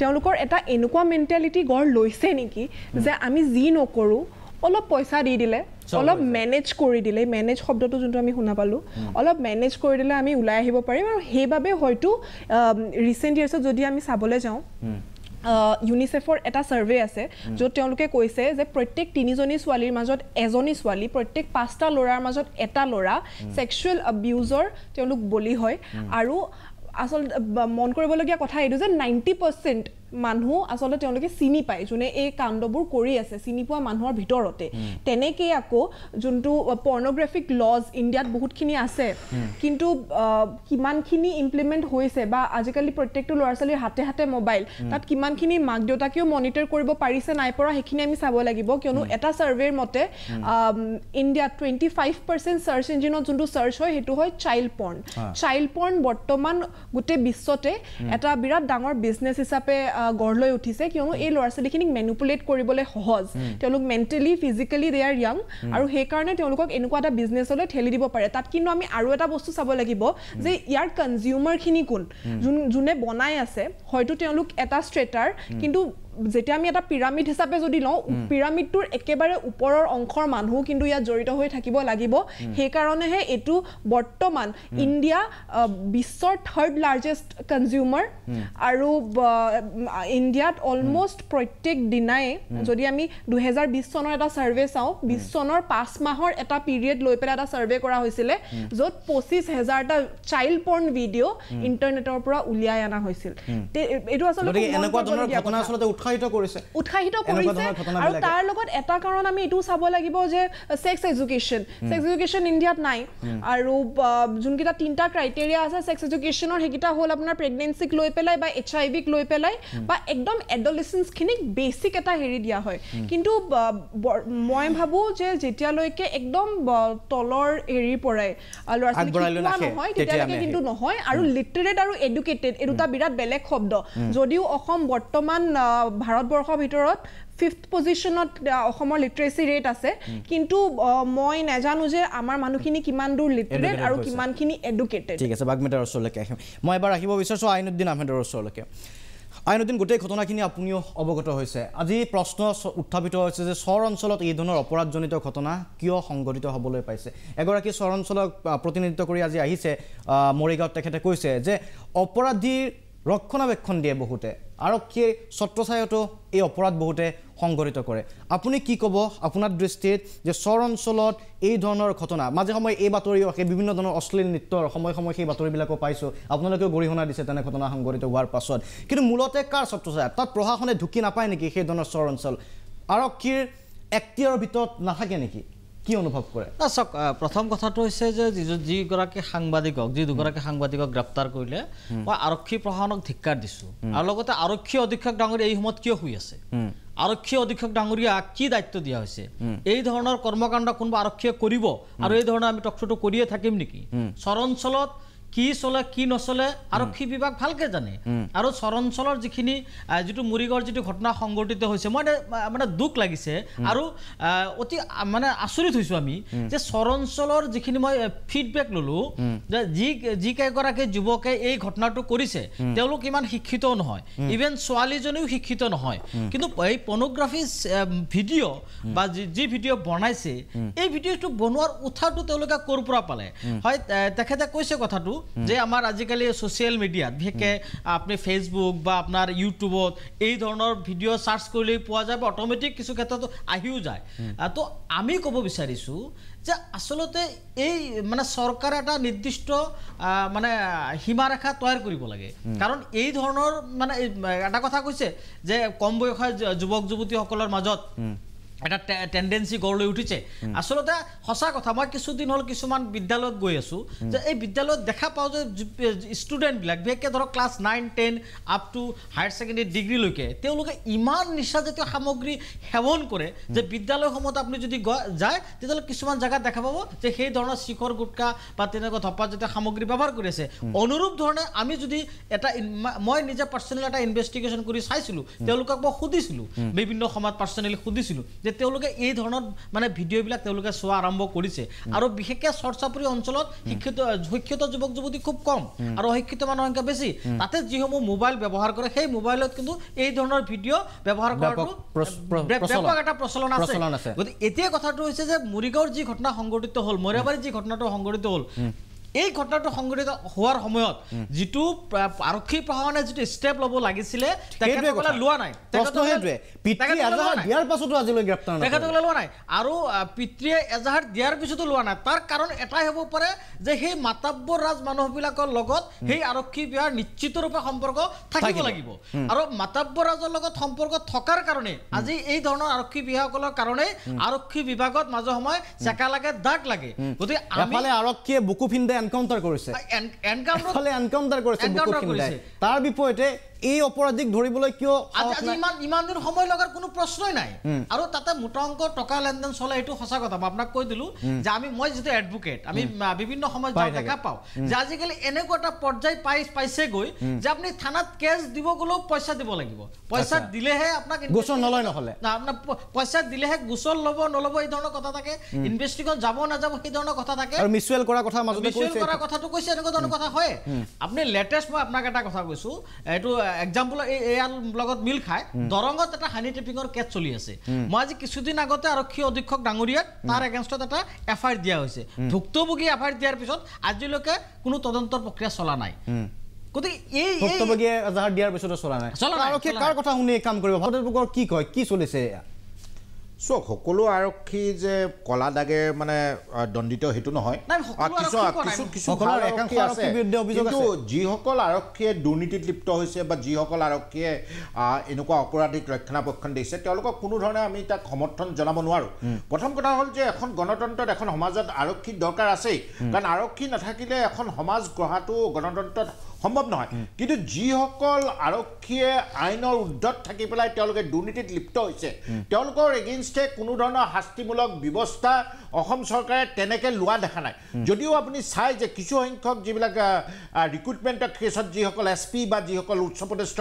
তেওঁলোকৰ এটা এনেকুৱা মেণ্টেলিটি গঢ় লৈছে নেকি যে আমি যি নকৰোঁ অলপ পইচা দি দিলে অলপ মেনেজ কৰি দিলে মেনেজ শব্দটো যোনটো আমি শুনা পালোঁ অলপ মেনেজ কৰি দিলে আমি ওলাই আহিব পাৰিম আৰু সেইবাবে হয়তো ৰিচেণ্ট ইয়াৰ্ছত যদি আমি চাবলৈ যাওঁ ইউনিচেফৰ এটা সাৰ্ভে আছে য'ত তেওঁলোকে কৈছে যে প্ৰত্যেক 3জনী ছোৱালীৰ মাজত এজনী ছোৱালী প্ৰত্যেক 5টা ল'ৰাৰ মাজত এটা ল'ৰা সেক্সুৱেল অবিউজৰ তেওঁলোক বলি হয় আৰু আচলতে মন কৰিবলগীয়া কথা এইটো যে 90% মানুহ আচলতে তেওঁলোকে চিনি পায় যোনে এই কাণ্ডবোৰ কৰি আছে চিনি পোৱা মানুহৰ ভিতৰতে তেনেকৈ আকৌ যোনটো পৰ্নোগ্ৰাফিক লজ ইণ্ডিয়াত বহুতখিনি আছে কিন্তু কিমানখিনি ইমপ্লিমেণ্ট হৈছে বা আজিকালি প্ৰত্যেকটো ল'ৰা ছোৱালীৰ হাতে হাতে মোবাইল তাত কিমানখিনি মাক দেউতাকেও মনিটৰ কৰিব পাৰিছে নাই পৰা সেইখিনি আমি চাব লাগিব কিয়নো এটা ছাৰ্ভেৰ মতে ইণ্ডিয়াত 25% চাৰ্চ ইঞ্জিনত যোনটো চাৰ্চ হয় সেইটো হয় চাইল্ড পৰ্ন বৰ্তমান গোটেই বিশ্বতে এটা বিৰাট ডাঙৰ বিজনেছ হিচাপে গঢ় লৈ উঠিছে কিয়নো এই ল'ৰা ছোৱালীখিনিক মেনিপুলেট কৰিবলৈ সহজ তেওঁলোক মেণ্টেলি ফিজিকেলি দে আৰ য়াং আৰু সেইকাৰণে তেওঁলোকক এনেকুৱা এটা বিজনেছলৈ ঠেলি দিব পাৰে তাত কিন্তু আমি আৰু এটা বস্তু চাব লাগিব যে ইয়াৰ কনজিউমাৰখিনি কোন যোনে বনাই আছে হয়তো তেওঁলোক এটা ষ্ট্ৰেটাৰ কিন্তু যেতিয়া আমি এটা পিৰামিড হিচাপে যদি লওঁ পিৰামিডটোৰ একেবাৰে ওপৰৰ অংশৰ মানুহ কিন্তু ইয়াত জড়িত হৈ থাকিব লাগিব সেইকাৰণেহে এইটো বৰ্তমান ইণ্ডিয়া বিশ্বৰ 3rd লাৰ্জেষ্ট কনজিউমাৰ আৰু ইণ্ডিয়াত অলমষ্ট প্ৰত্যেক দিনাই যদি আমি 2020 চনৰ এটা ছাৰ্ভে চাওঁ 20 চনৰ 5 মাহৰ এটা পিৰিয়ড লৈ পেলাই এটা ছাৰ্ভে কৰা হৈছিলে য'ত 25,000টা চাইল্ড পৰ্ন ভিডিঅ' ইণ্টাৰনেটৰ পৰা উলিয়াই অনা হৈছিল এইটো আচলতে এনেকুৱা ধৰণৰ ঘটনা আচলতে উৎসাহিত কৰিছে আৰু তাৰ লগত এটা কাৰণ আমি এইটো চাব লাগিব যে সেক্স এডুকেশ্যন ইণ্ডিয়াত নাই আৰু যোনকেইটা 3টা ক্ৰাইটেৰিয়া আছে সেক্স এডুকেশ্যনৰ সেইকেইটা হ'ল আপোনাৰ প্ৰেগনেঞ্চিক লৈ পেলাই বা HIV-ক লৈ পেলাই বা একদম এডলেচেন্সখিনিক বেছিক এটা হেৰি দিয়া হয় কিন্তু মই ভাবোঁ যে যেতিয়ালৈকে একদম তলৰ হেৰিৰ পৰাই ল'ৰা ছোৱালী শিকোৱা নহয় তেতিয়ালৈকে কিন্তু নহয় আৰু লিটাৰেট আৰু এডুকেটেড এই দুটা বিৰাট বেলেগ শব্দ যদিও অসম বৰ্তমান ভাৰতবৰ্ষৰ ভিতৰত 5th পজিশনত অসমৰ লিটাৰেসি ৰেট আছে কিন্তু মই নাজানো যে আমাৰ মানুহখিনি কিমান দূৰ লিটাৰেট আৰু কিমানখিনি এডুকেটেড ঠিক আছে বাগমেটাৰ ওচৰলৈকে আহিম মই এবাৰ আহিব বিচাৰিছোঁ আইনুদ্দিন আহমেদৰ ওচৰলৈকে আইনুদ্দিন গোটেই ঘটনাখিনি আপুনিও অৱগত হৈছে আজি প্ৰশ্ন উত্থাপিত হৈছে যে চহৰ অঞ্চলত এই ধৰণৰ অপৰাধজনিত ঘটনা কিয় সংঘটিত হ'বলৈ পাইছে এগৰাকী চহৰ অঞ্চলক প্ৰতিনিধিত্ব কৰি আজি আহিছে মৰিগাঁৱত তেখেতে কৈছে যে অপৰাধীৰ ৰক্ষণাবেক্ষণ দিয়ে বহুতে আৰক্ষীয়ে ছত্ৰছায়াতো এই অপৰাধ বহুতে সংঘটিত কৰে আপুনি কি ক'ব আপোনাৰ দৃষ্টিত যে চহৰ অঞ্চলত এই ধৰণৰ ঘটনা মাজে সময়ে এই বাতৰি আহে বিভিন্ন ধৰণৰ অশ্লীল নৃত্যৰ সময় সেই বাতৰিবিলাকো পাইছোঁ আপোনালোকেও গৰিহণা দিছে তেনে ঘটনা সংঘটিত হোৱাৰ পাছত কিন্তু মূলতে কাৰ ছত্ৰছায়া তাত প্ৰশাসনে ঢুকি নাপায় নেকি সেই ধৰণৰ চহৰ অঞ্চল আৰক্ষীৰ এক্তিয়াৰৰ ভিতৰত নাথাকে নেকি কি অনুভৱ কৰে চাওক প্ৰথম কথাটো হৈছে যে যিগৰাকী সাংবাদিকক যি দুগৰাকী সাংবাদিকক গ্ৰেপ্তাৰ কৰিলে মই আৰক্ষী প্ৰশাসনক ধিক্কাৰ দিছোঁ আৰু লগতে আৰক্ষী অধীক্ষক ডাঙৰীয়া এই সময়ত কিয় শুই আছে আৰক্ষী অধীক্ষক ডাঙৰীয়া কি দায়িত্ব দিয়া হৈছে এই ধৰণৰ কৰ্মকাণ্ড কোনোবা আৰক্ষীয়ে কৰিব আৰু এই ধৰণৰ আমি টকশ্বটো কৰিয়ে থাকিম নেকি চহৰ অঞ্চলত কি চলে কি নচলে আৰক্ষী বিভাগ ভালকে জানে আৰু চহৰ অঞ্চলৰ যিখিনি যিটো মৰিগাঁৱৰ যিটো ঘটনা সংঘটিত হৈছে মই মানে দুখ লাগিছে আৰু অতি মানে আচৰিত হৈছোঁ আমি যে চহৰ অঞ্চলৰ যিখিনি মই ফিডবেক ল'লোঁ যে যিকেইগৰাকী যুৱকে এই ঘটনাটো কৰিছে তেওঁলোক ইমান শিক্ষিতও নহয় ইভেন ছোৱালীজনীও শিক্ষিত নহয় কিন্তু এই পৰ্নোগ্ৰাফি ভিডিঅ' বা যি ভিডিঅ' বনাইছে এই ভিডিঅ'টো বনোৱাৰ উঠাটো তেওঁলোকে ক'ৰ পৰা পালে হয় তেখেতে কৈছে কথাটো যে আমাৰ আজিকালি ছ'চিয়েল মিডিয়াত বিশেষকৈ আপুনি ফেচবুক বা আপোনাৰ ইউটিউবত এই ধৰণৰ ভিডিঅ' চাৰ্চ কৰিলেই পোৱা যায় বা অট'মেটিক কিছু ক্ষেত্ৰত আহিও যায় তো আমি ক'ব বিচাৰিছোঁ যে আচলতে এই মানে চৰকাৰে এটা নিৰ্দিষ্ট মানে সীমাৰেখা তৈয়াৰ কৰিব লাগে কাৰণ এই ধৰণৰ মানে এটা কথা কৈছে যে কম বয়সৰ যুৱক যুৱতীসকলৰ মাজত এটা টেন্ডেন্সি গঢ় লৈ উঠিছে আসলতে সঁচা কথা মই কিছুদিন হ'ল কিছুমান বিদ্যালয়ত গৈ আছোঁ যে এই বিদ্যালয়ত দেখা পাওঁ যে ষ্টুডেণ্টবিলাক বিশেষকৈ ধৰক class 9-10 up to higher secondary ডিগ্ৰীলৈকে তেওঁলোকে ইমান নিচাজাতীয় সামগ্ৰী সেৱন কৰে যে বিদ্যালয়সমূহত আপুনি যদি যায় তেতিয়াহ'লে কিছুমান জেগাত দেখা পাব যে সেই ধৰণৰ শিখৰ গুটকা বা তেনেকুৱা ধপাজাতীয় সামগ্ৰী ব্যৱহাৰ কৰি আছে অনুৰূপ ধৰণে আমি যদি এটা মই নিজে পাৰ্চনেলি এটা ইনভেষ্টিগেশ্যন কৰি চাইছিলোঁ তেওঁলোকক মই সুধিছিলোঁ বিভিন্ন সময়ত পাৰ্চনেলি সুধিছিলোঁ যে তেওঁলোকে এই ধৰণৰ মানে ভিডিঅ'বিলাক তেওঁলোকে চোৱা আৰম্ভ কৰিছে আৰু বিশেষকৈ চৰ্চাপুৰী অঞ্চলত শিক্ষিত যুৱক যুৱতী খুব কম আৰু অশিক্ষিত মানুহৰ সংখ্যা বেছি তাতে যিসমূহ মোবাইল ব্যৱহাৰ কৰে সেই মোবাইলত কিন্তু এই ধৰণৰ ভিডিঅ' ব্যৱহাৰ কৰাটো ব্যাপক এটা প্ৰচলন আছে গতিকে এতিয়া কথাটো হৈছে যে মৰিগাঁৱৰ যি ঘটনা সংঘটিত হ'ল মৰিয়াবাৰীত যি ঘটনাটো সংঘটিত হ'ল এই ঘটনাটো সংঘটিত হোৱাৰ সময়ত যিটো আৰক্ষী প্ৰশাসনে যিটো ষ্টেপ ল'ব লাগিছিলে তেখেতসকলে লোৱা নাই লোৱা নাই আৰু পিতৃয়ে এজাহাৰ দিয়াৰ পিছতো লোৱা নাই তাৰ কাৰণ এটাই হ'ব পাৰে যে সেই মাতাব্বৰ ৰাজ মানুহবিলাকৰ লগত সেই আৰক্ষী বিভাগৰ নিশ্চিতৰূপে সম্পৰ্ক থাকিব লাগিব আৰু মাতাব্বৰ ৰাজৰ লগত সম্পৰ্ক থকাৰ কাৰণে আজি এই ধৰণৰ আৰক্ষী বিভাগসকলৰ কাৰণে আৰক্ষী বিভাগত মাজে সময়ে চেকা লাগে দাগ লাগে গতিকে আৰক্ষীয়ে বুকু ফিন্দে এনকাউণ্টাৰ কৰিছে তাৰ বিপৰীতে এই অপৰাধীক ধৰিবলৈ কিয় ইমান দিন সময় লগাৰ কোনো প্ৰশ্নই নাই আৰু তাতে মোটা অংকৰ টকা লেনদেন চলে এইটো সঁচা কথা মই আপোনাক কৈ দিলোঁ যে মই যিটো এডভোকেট আমি বিভিন্ন সময়ত দেখা পাওঁ যে আজিকালি এনেকুৱা এটা পৰ্যায় পাইছেগৈ যে আপুনি থানাত কেছ দিব গ'লেও পইচা দিব লাগিব পইচা দিলেহে আপোনাক গোচৰ নলয় নহ'লে আপোনাৰ পইচা দিলেহে গোচৰ ল'ব নল'ব এই ধৰণৰ কথা থাকে ইনভেষ্টিগেশ্যন যাব নাযাব সেই ধৰণৰ কথা থাকে আৰু মিউচুৱেল কৰা কথা মাজতে মিউচুৱেল কৰা কথাটো কৈছে এনেকুৱা ধৰণৰ কথা হয় আপুনি লেটেষ্ট মই আপোনাক এটা কথা কৈছোঁ এইটো এক্সাম্পল ইয়াৰ লগত মিল খায় দৰঙত এটা হানি ট্ৰেপিঙৰ কেছ চলি আছে মই আজি কিছুদিন আগতে আৰক্ষী অধীক্ষক ডাঙৰীয়াক তাৰ এগেইনষ্টত এটা এফআইআৰ দিয়া হৈছে ভুক্তভোগী এফআইআৰ দিয়াৰ পিছত আজিলৈকে কোনো তদন্তৰ প্ৰক্ৰিয়া চলা নাই গতিকে এই ভুক্তভোগীয়ে এজাহাৰ দিয়াৰ পিছতো চলা নাই আৰক্ষীয়ে কাৰ কথা শুনি কাম কৰিব ভাৰতৰ কি কয় কি চলিছে চাওক সকলো আৰক্ষী যে কলা দাগে মানে দণ্ডিত সেইটো নহয় কিন্তু যিসকল আৰক্ষীয়ে দুৰ্নীতিত লিপ্ত হৈছে বা যিসকল আৰক্ষীয়ে এনেকুৱা অপৰাধীক ৰক্ষণাবেক্ষণ দিছে তেওঁলোকক কোনো ধৰণে আমি তাক সমৰ্থন জনাব নোৱাৰোঁ প্ৰথম কথা হ'ল যে এখন গণতন্ত্ৰত এখন সমাজত আৰক্ষীৰ দৰকাৰ আছেই কাৰণ আৰক্ষী নাথাকিলে এখন সমাজ গঢ়াটো গণতন্ত্ৰত সম্ভৱ নহয় কিন্তু যিসকল আৰক্ষীয়ে আইনৰ ঊৰ্ধত থাকি পেলাই তেওঁলোকে দুৰ্নীতিত লিপ্ত হৈছে তেওঁলোকৰ এগেইনষ্টে কোনো ধৰণৰ শাস্তিমূলক ব্যৱস্থা অসম চৰকাৰে তেনেকৈ লোৱা দেখা নাই যদিও আপুনি চাই যে কিছু সংখ্যক যিবিলাক ৰিক্ৰুটমেণ্টৰ কেছত যিসকল SP বা যিসকল উচ্চপদস্থ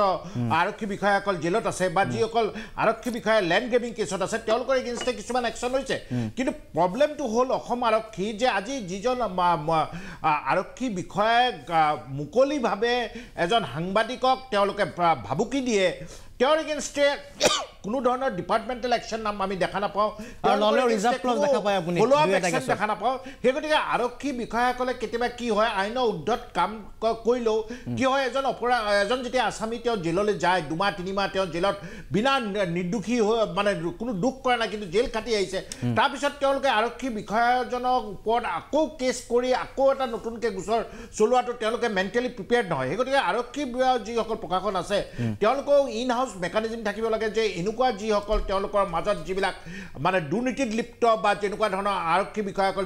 আৰক্ষী বিষয়াসকল জেলত আছে বা যিসকল আৰক্ষী বিষয়া লেণ্ড গ্ৰেবিং কেছত আছে তেওঁলোকৰ এগেইনষ্টে কিছুমান একশ্যন হৈছে কিন্তু প্ৰব্লেমটো হ'ল অসম আৰক্ষী যে আজি যিজন আৰক্ষী বিষয়াই মুকলিভাৱে এজন সাংবাদিকক তেওঁলোকে ভাবুকি দিয়ে তেওঁৰ এগেইনষ্টে কোনো ধৰণৰ ডিপাৰ্টমেণ্টেল একশ্যন নাম আমি দেখা নাপাওঁ দেখা নাপাওঁ সেই গতিকে আৰক্ষী বিষয়াসকলে কেতিয়াবা কি হয় আইনৰ ঊৰ্ধত কাম কৰিলেও কি হয় এজন যেতিয়া আছামী তেওঁ জেললৈ যায় 2 মাহ 3 মাহ তেওঁ জেলত বিনা নিৰ্দোষী হৈ মানে কোনো দুখ কৰা নাই কিন্তু জেল খাটি আহিছে তাৰপিছত তেওঁলোকে আৰক্ষী বিষয়াজনৰ ওপৰত আকৌ কেছ কৰি আকৌ এটা নতুনকৈ গোচৰ চলোৱাটো তেওঁলোকে মেণ্টেলি প্ৰিপেয়াৰ্ড নহয় সেই গতিকে আৰক্ষী যিসকল প্ৰশাসন আছে তেওঁলোকেও ইন হাউচ মেকানিজম থাকিব লাগে যে এনেকুৱা যিসকল তেওঁলোকৰ মাজত যিবিলাক মানে দুৰ্নীতিত লিপ্ত বা তেনেকুৱা ধৰণৰ আৰক্ষী বিষয়াসকল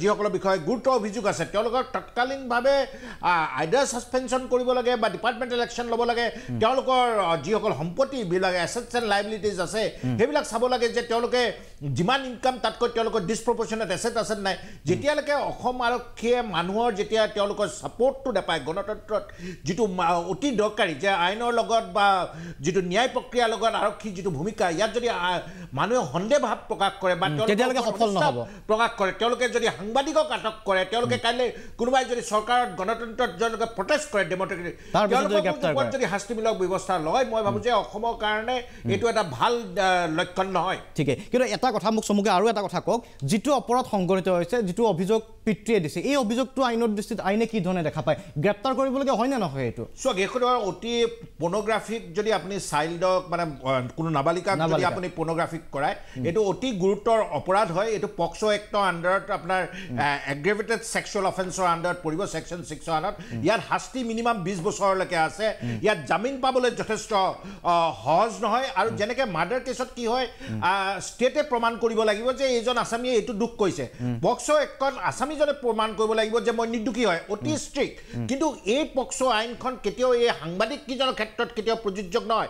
যিসকলৰ বিষয়ে গুৰুত্ব অভিযোগ আছে তেওঁলোকৰ তৎকালীনভাৱে আইডাৰ ছাছপেনশ্যন কৰিব লাগে বা ডিপাৰ্টমেণ্টেল একশ্যন ল'ব লাগে তেওঁলোকৰ যিসকল সম্পত্তিবিলাক এছেটছ এণ্ড লাইবিলিটিজ আছে সেইবিলাক চাব লাগে যে তেওঁলোকে যিমান ইনকাম তাতকৈ তেওঁলোকৰ ডিছপ্ৰপৰ্চনেট এছেট আছে নাই যেতিয়ালৈকে অসম আৰক্ষীয়ে মানুহৰ যেতিয়া তেওঁলোকৰ ছাপৰ্টটো নাপায় গণতন্ত্ৰত যিটো অতি দৰকাৰী যে আইনৰ লগত বা যিটো ন্যায় প্ৰক্ৰিয়াৰ লগত আৰক্ষীৰ যিটো ভূমিকা ইয়াত যদি মানুহে সন্দেহ ভাৱ প্ৰকাশ কৰে বা তেতিয়ালৈকে সফল নহ'ব প্ৰকাশ কৰে তেওঁলোকে যদি সাংবাদিকক আটক কৰে তেওঁলোকে কাইলৈ কোনোবাই যদি চৰকাৰত গণতন্ত্ৰত তেওঁলোকে প্ৰটেষ্ট কৰে ডেমক্ৰেটিক যদি শাস্তিমূলক ব্যৱস্থা লয় মই ভাবোঁ যে অসমৰ কাৰণে এইটো এটা ভাল লক্ষণ নহয় ঠিকে কিন্তু এটা কথা মোক চমুকে আৰু এটা কথা কওক যিটো অপৰাধ সংঘটিত হৈছে যিটো অভিযোগ পিতৃয়ে দিছে এই অভিযোগটো আইনৰ দৃষ্টিত আইনে কি ধৰণে দেখা পায় গ্ৰেপ্তাৰ কৰিবলগীয়া হয় নে নহয় এইটো চাওক এইখন অতি পৰ্নোগ্ৰাফিক যদি আপুনি চাইল্ডক মানে কোনো নাবালিকাক যদি আপুনি পৰ্নোগ্ৰাফিক কৰায় এইটো অতি গুৰুতৰ অপৰাধ হয় এইটো পক্সো এক্টৰ আণ্ডাৰত আপোনাৰ এগ্ৰেভেটেড ছেক্সুৱেল অফেন্সৰ আণ্ডাৰত পৰিব ছেকশ্যন 6 আণ্ডাৰত ইয়াত শাস্তি মিনিমাম 20 বছৰলৈকে আছে ইয়াত জামিন পাবলৈ যথেষ্ট সহজ নহয় আৰু যেনেকৈ মাৰ্ডাৰ কেছত কি হয় ষ্টেটে প্ৰমাণ কৰিব লাগিব যে এইজন আছামীয়ে এইটো দুখ কৰিছে পক্সো এক্টত আছামীজনে প্ৰমাণ কৰিব লাগিব যে মই নিৰ্দোষী হয় অতি ষ্ট্ৰিক্ট কিন্তু এই পক্সো আইনখন কেতিয়াও এই সাংবাদিক কিজনৰ ক্ষেত্ৰত কেতিয়াও প্ৰযোজ্য নহয়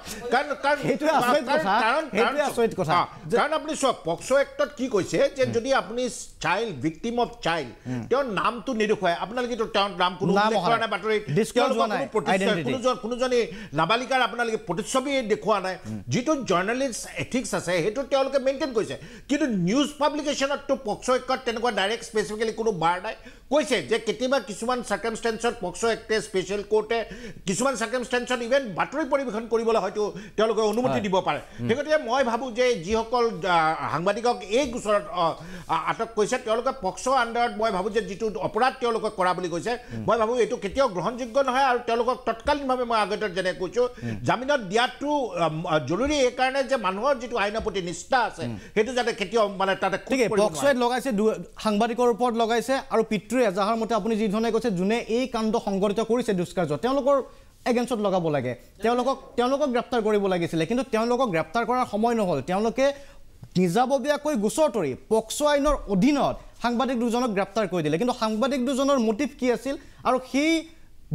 কাৰণ আপুনি চাওক পক্সো এক্টত কি কৈছে যে যদি আপুনি চাইল্ড ভিক্টিম অফ চাইল্ড তেওঁৰ নামটো নেদেখুৱাই আপোনালোকে তেওঁৰ নাম কোনো উল্লেখ কৰা নাই বাতৰিত কোনোজনী নাবালিকাৰ আপোনালোকে প্ৰতিচ্ছবি দেখুওৱা নাই যিটো জাৰ্নেলিষ্ট এথিক্স আছে সেইটো তেওঁলোকে মেইনটেইন কৰিছে কিন্তু নিউজ পাব্লিকেশ্যনততো পক্সো এক্টত তেনেকুৱা ডাইৰেক্ট স্পেচিফিকেলি কোনো বাৰ নাই কৈছে যে কেতিয়াবা কিছুমান চাৰ্কামষ্টেঞ্চত পক্সো এক্টে স্পেচিয়েল কোৰ্টে কিছুমান চাৰ্কামষ্টেঞ্চত ইভেন বাতৰি পৰিৱেশন কৰিবলৈ হয়তো তেওঁলোকে অনুমতি দিব পাৰে সেই গতিকে মই ভাবোঁ যে যিসকল সাংবাদিকক এই গোচৰত আটক কৰিছে তেওঁলোকে পক্সো আণ্ডাৰত মই ভাবোঁ যে যিটো অপৰাধ তেওঁলোকে কৰা বুলি কৈছে মই ভাবোঁ এইটো কেতিয়াও গ্ৰহণযোগ্য নহয় আৰু তেওঁলোকক তৎকালীনভাৱে মই আগতে যেনে কৈছোঁ জামিনত দিয়াটো জৰুৰী এইকাৰণে যে মানুহৰ যিটো আইনৰ প্ৰতি নিষ্ঠা আছে সেইটো যাতে কেতিয়াও মানে তাতে পক্সোৱে লগাইছে সাংবাদিকৰ ওপৰত লগাইছে আৰু পিতৃৰ এজাহাৰ মতে আপুনি যি ধৰণে কৈছে যোনে এই কাণ্ড সংঘটিত কৰিছে দুষ্কাৰ্য তেওঁলোকৰ এগেইনষ্টত লগাব লাগে তেওঁলোকক গ্ৰেপ্তাৰ কৰিব লাগিছিলে কিন্তু তেওঁলোকক গ্ৰেপ্তাৰ কৰাৰ সময় নহ'ল তেওঁলোকে নিজাববীয়াকৈ গোচৰ তৰি পক্সো আইনৰ অধীনত সাংবাদিক দুজনক গ্ৰেপ্তাৰ কৰি দিলে কিন্তু সাংবাদিক দুজনৰ মটিভ কি আছিল আৰু সেই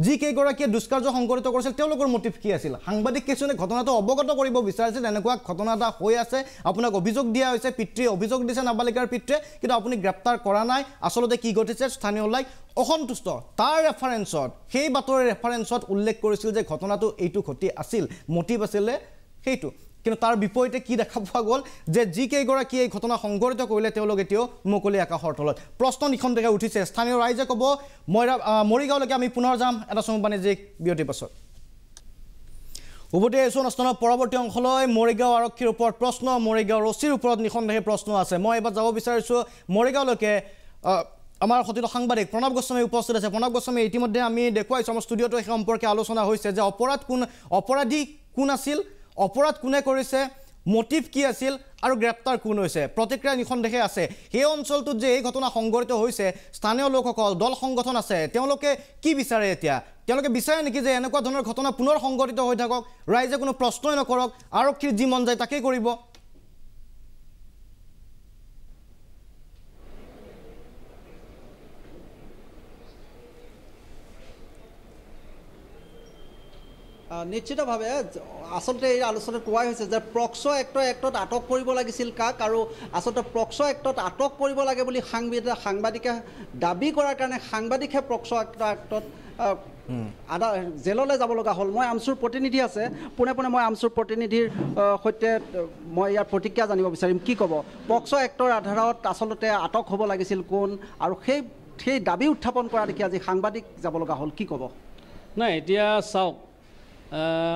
যিকেইগৰাকীয়ে দুষ্কাৰ্য সংঘটিত কৰিছিল তেওঁলোকৰ মটিভ কি আছিল সাংবাদিক কিছুমানে ঘটনাটো অৱগত কৰিব বিচাৰিছিল এনেকুৱা ঘটনা এটা হৈ আছে আপোনাক অভিযোগ দিয়া হৈছে পিতৃয়ে অভিযোগ দিছে নাবালিকাৰ পিতৃয়ে কিন্তু আপুনি গ্ৰেপ্তাৰ কৰা নাই আচলতে কি ঘটিছে স্থানীয় লাইক অসন্তুষ্ট তাৰ ৰেফাৰেন্সত সেই বাতৰিৰ ৰেফাৰেন্সত উল্লেখ কৰিছিল যে ঘটনাটো এইটো ঘটি আছিল মটিভ আছিলে সেইটো কিন্তু তাৰ বিপৰীতে কি দেখা পোৱা গ'ল যে যিকেইগৰাকীয়ে এই ঘটনা সংঘটিত কৰিলে তেওঁলোক এতিয়াও মুকলি আকাশৰ তলত প্ৰশ্ন নিখন্তেৰে উঠিছে স্থানীয় ৰাইজে ক'ব মৰিগাঁওলৈকে আমি পুনৰ যাম এটা চমু বাণিজ্যিক বিৰতিৰ পাছত উভতি আহিছোঁ অনুষ্ঠানৰ পৰৱৰ্তী অংশলৈ মৰিগাঁও আৰক্ষীৰ ওপৰত প্ৰশ্ন মৰিগাঁও ৰচিৰ ওপৰত নিখন্তেহে প্ৰশ্ন আছে মই এবাৰ যাব বিচাৰিছোঁ মৰিগাঁওলৈকে আমাৰ সতীৰ্থ সাংবাদিক প্ৰণৱ গোস্বামী উপস্থিত আছে প্ৰণৱ গোস্বামী ইতিমধ্যে আমি দেখুৱাইছোঁ আমাৰ ষ্টুডিঅ'টো সেই সম্পৰ্কে আলোচনা হৈছে যে অপৰাধী কোন আছিল অপৰাধ কোনে কৰিছে মটিভ কি আছিল আৰু গ্ৰেপ্তাৰ কোন হৈছে প্ৰতিক্ৰিয়া নিখন্তেহে আছে সেই অঞ্চলটোত যে এই ঘটনা সংঘটিত হৈছে স্থানীয় লোকসকল দল সংগঠন আছে তেওঁলোকে কি বিচাৰে এতিয়া তেওঁলোকে বিচাৰে নেকি যে এনেকুৱা ধৰণৰ ঘটনা পুনৰ সংঘটিত হৈ থাকক ৰাইজে কোনো প্ৰশ্নই নকৰক আৰক্ষীৰ যি মন যায় তাকেই কৰিব নিশ্চিতভাৱে আচলতে এই আলোচনাত কোৱাই হৈছে যে প্ৰক্সো এক্টত আটক কৰিব লাগিছিল কাক আৰু আচলতে প্ৰক্সো এক্টত আটক কৰিব লাগে বুলি সাংবাদিকে দাবী কৰাৰ কাৰণে সাংবাদিকে প্ৰক্সো এক্টত জেললৈ যাব লগা হ'ল মই আমচুৰ প্ৰতিনিধি আছে পোনে পোনে মই আমচুৰ প্ৰতিনিধিৰ সৈতে মই ইয়াৰ প্ৰতিক্ৰিয়া জানিব বিচাৰিম কি ক'ব প্ৰক্সো এক্টৰ আধাৰত আচলতে আটক হ'ব লাগিছিল কোন আৰু সেই দাবী উত্থাপন কৰা দেখি আজি সাংবাদিক যাব লগা হ'ল কি ক'ব নাই এতিয়া চাওক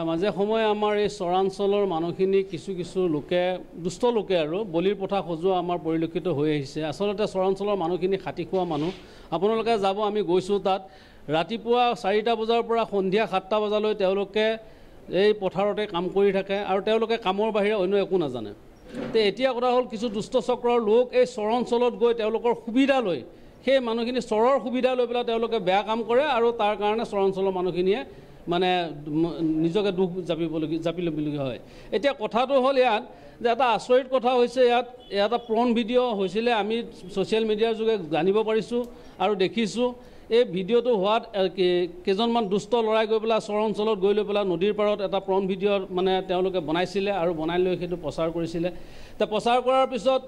মাজে সময়ে আমাৰ এই চৰাঞ্চলৰ মানুহখিনি কিছু লোকে দুষ্ট লোকে আৰু বলিৰ পথা সজোৱা আমাৰ পৰিলক্ষিত হৈ আহিছে আচলতে চৰাঞ্চলৰ মানুহখিনি খাটি খোৱা মানুহ আপোনালোকে যাব আমি গৈছোঁ তাত ৰাতিপুৱা 4টা বজাৰ পৰা সন্ধিয়া 7টা বজালৈ তেওঁলোকে এই পথাৰতে কাম কৰি থাকে আৰু তেওঁলোকে কামৰ বাহিৰে অন্য একো নাজানে তে এতিয়া কথা হ'ল কিছু দুষ্ট চক্ৰৰ লোক এই চৰাঞ্চলত গৈ তেওঁলোকৰ সুবিধা লৈ সেই মানুহখিনি চৰৰ সুবিধা লৈ পেলাই তেওঁলোকে বেয়া কাম কৰে আৰু তাৰ কাৰণে চৰাঞ্চলৰ মানুহখিনিয়ে মানে নিজকে দুখ জাপি ল'বলগীয়া হয় এতিয়া কথাটো হ'ল ইয়াত যে এটা আচৰিত কথা হৈছে ইয়াত এটা প্ৰণ ভিডিঅ' হৈছিলে আমি ছ'চিয়েল মিডিয়াৰ যোগে জানিব পাৰিছোঁ আৰু দেখিছোঁ এই ভিডিঅ'টো হোৱাত কেইজনমান দুষ্ট ল'ৰাই গৈ পেলাই চৰাঞ্চলত গৈ লৈ পেলাই নদীৰ পাৰত এটা প্ৰণ ভিডিঅ' মানে তেওঁলোকে বনাইছিলে আৰু বনাই লৈ সেইটো প্ৰচাৰ কৰিছিলে তে প্ৰচাৰ কৰাৰ পিছত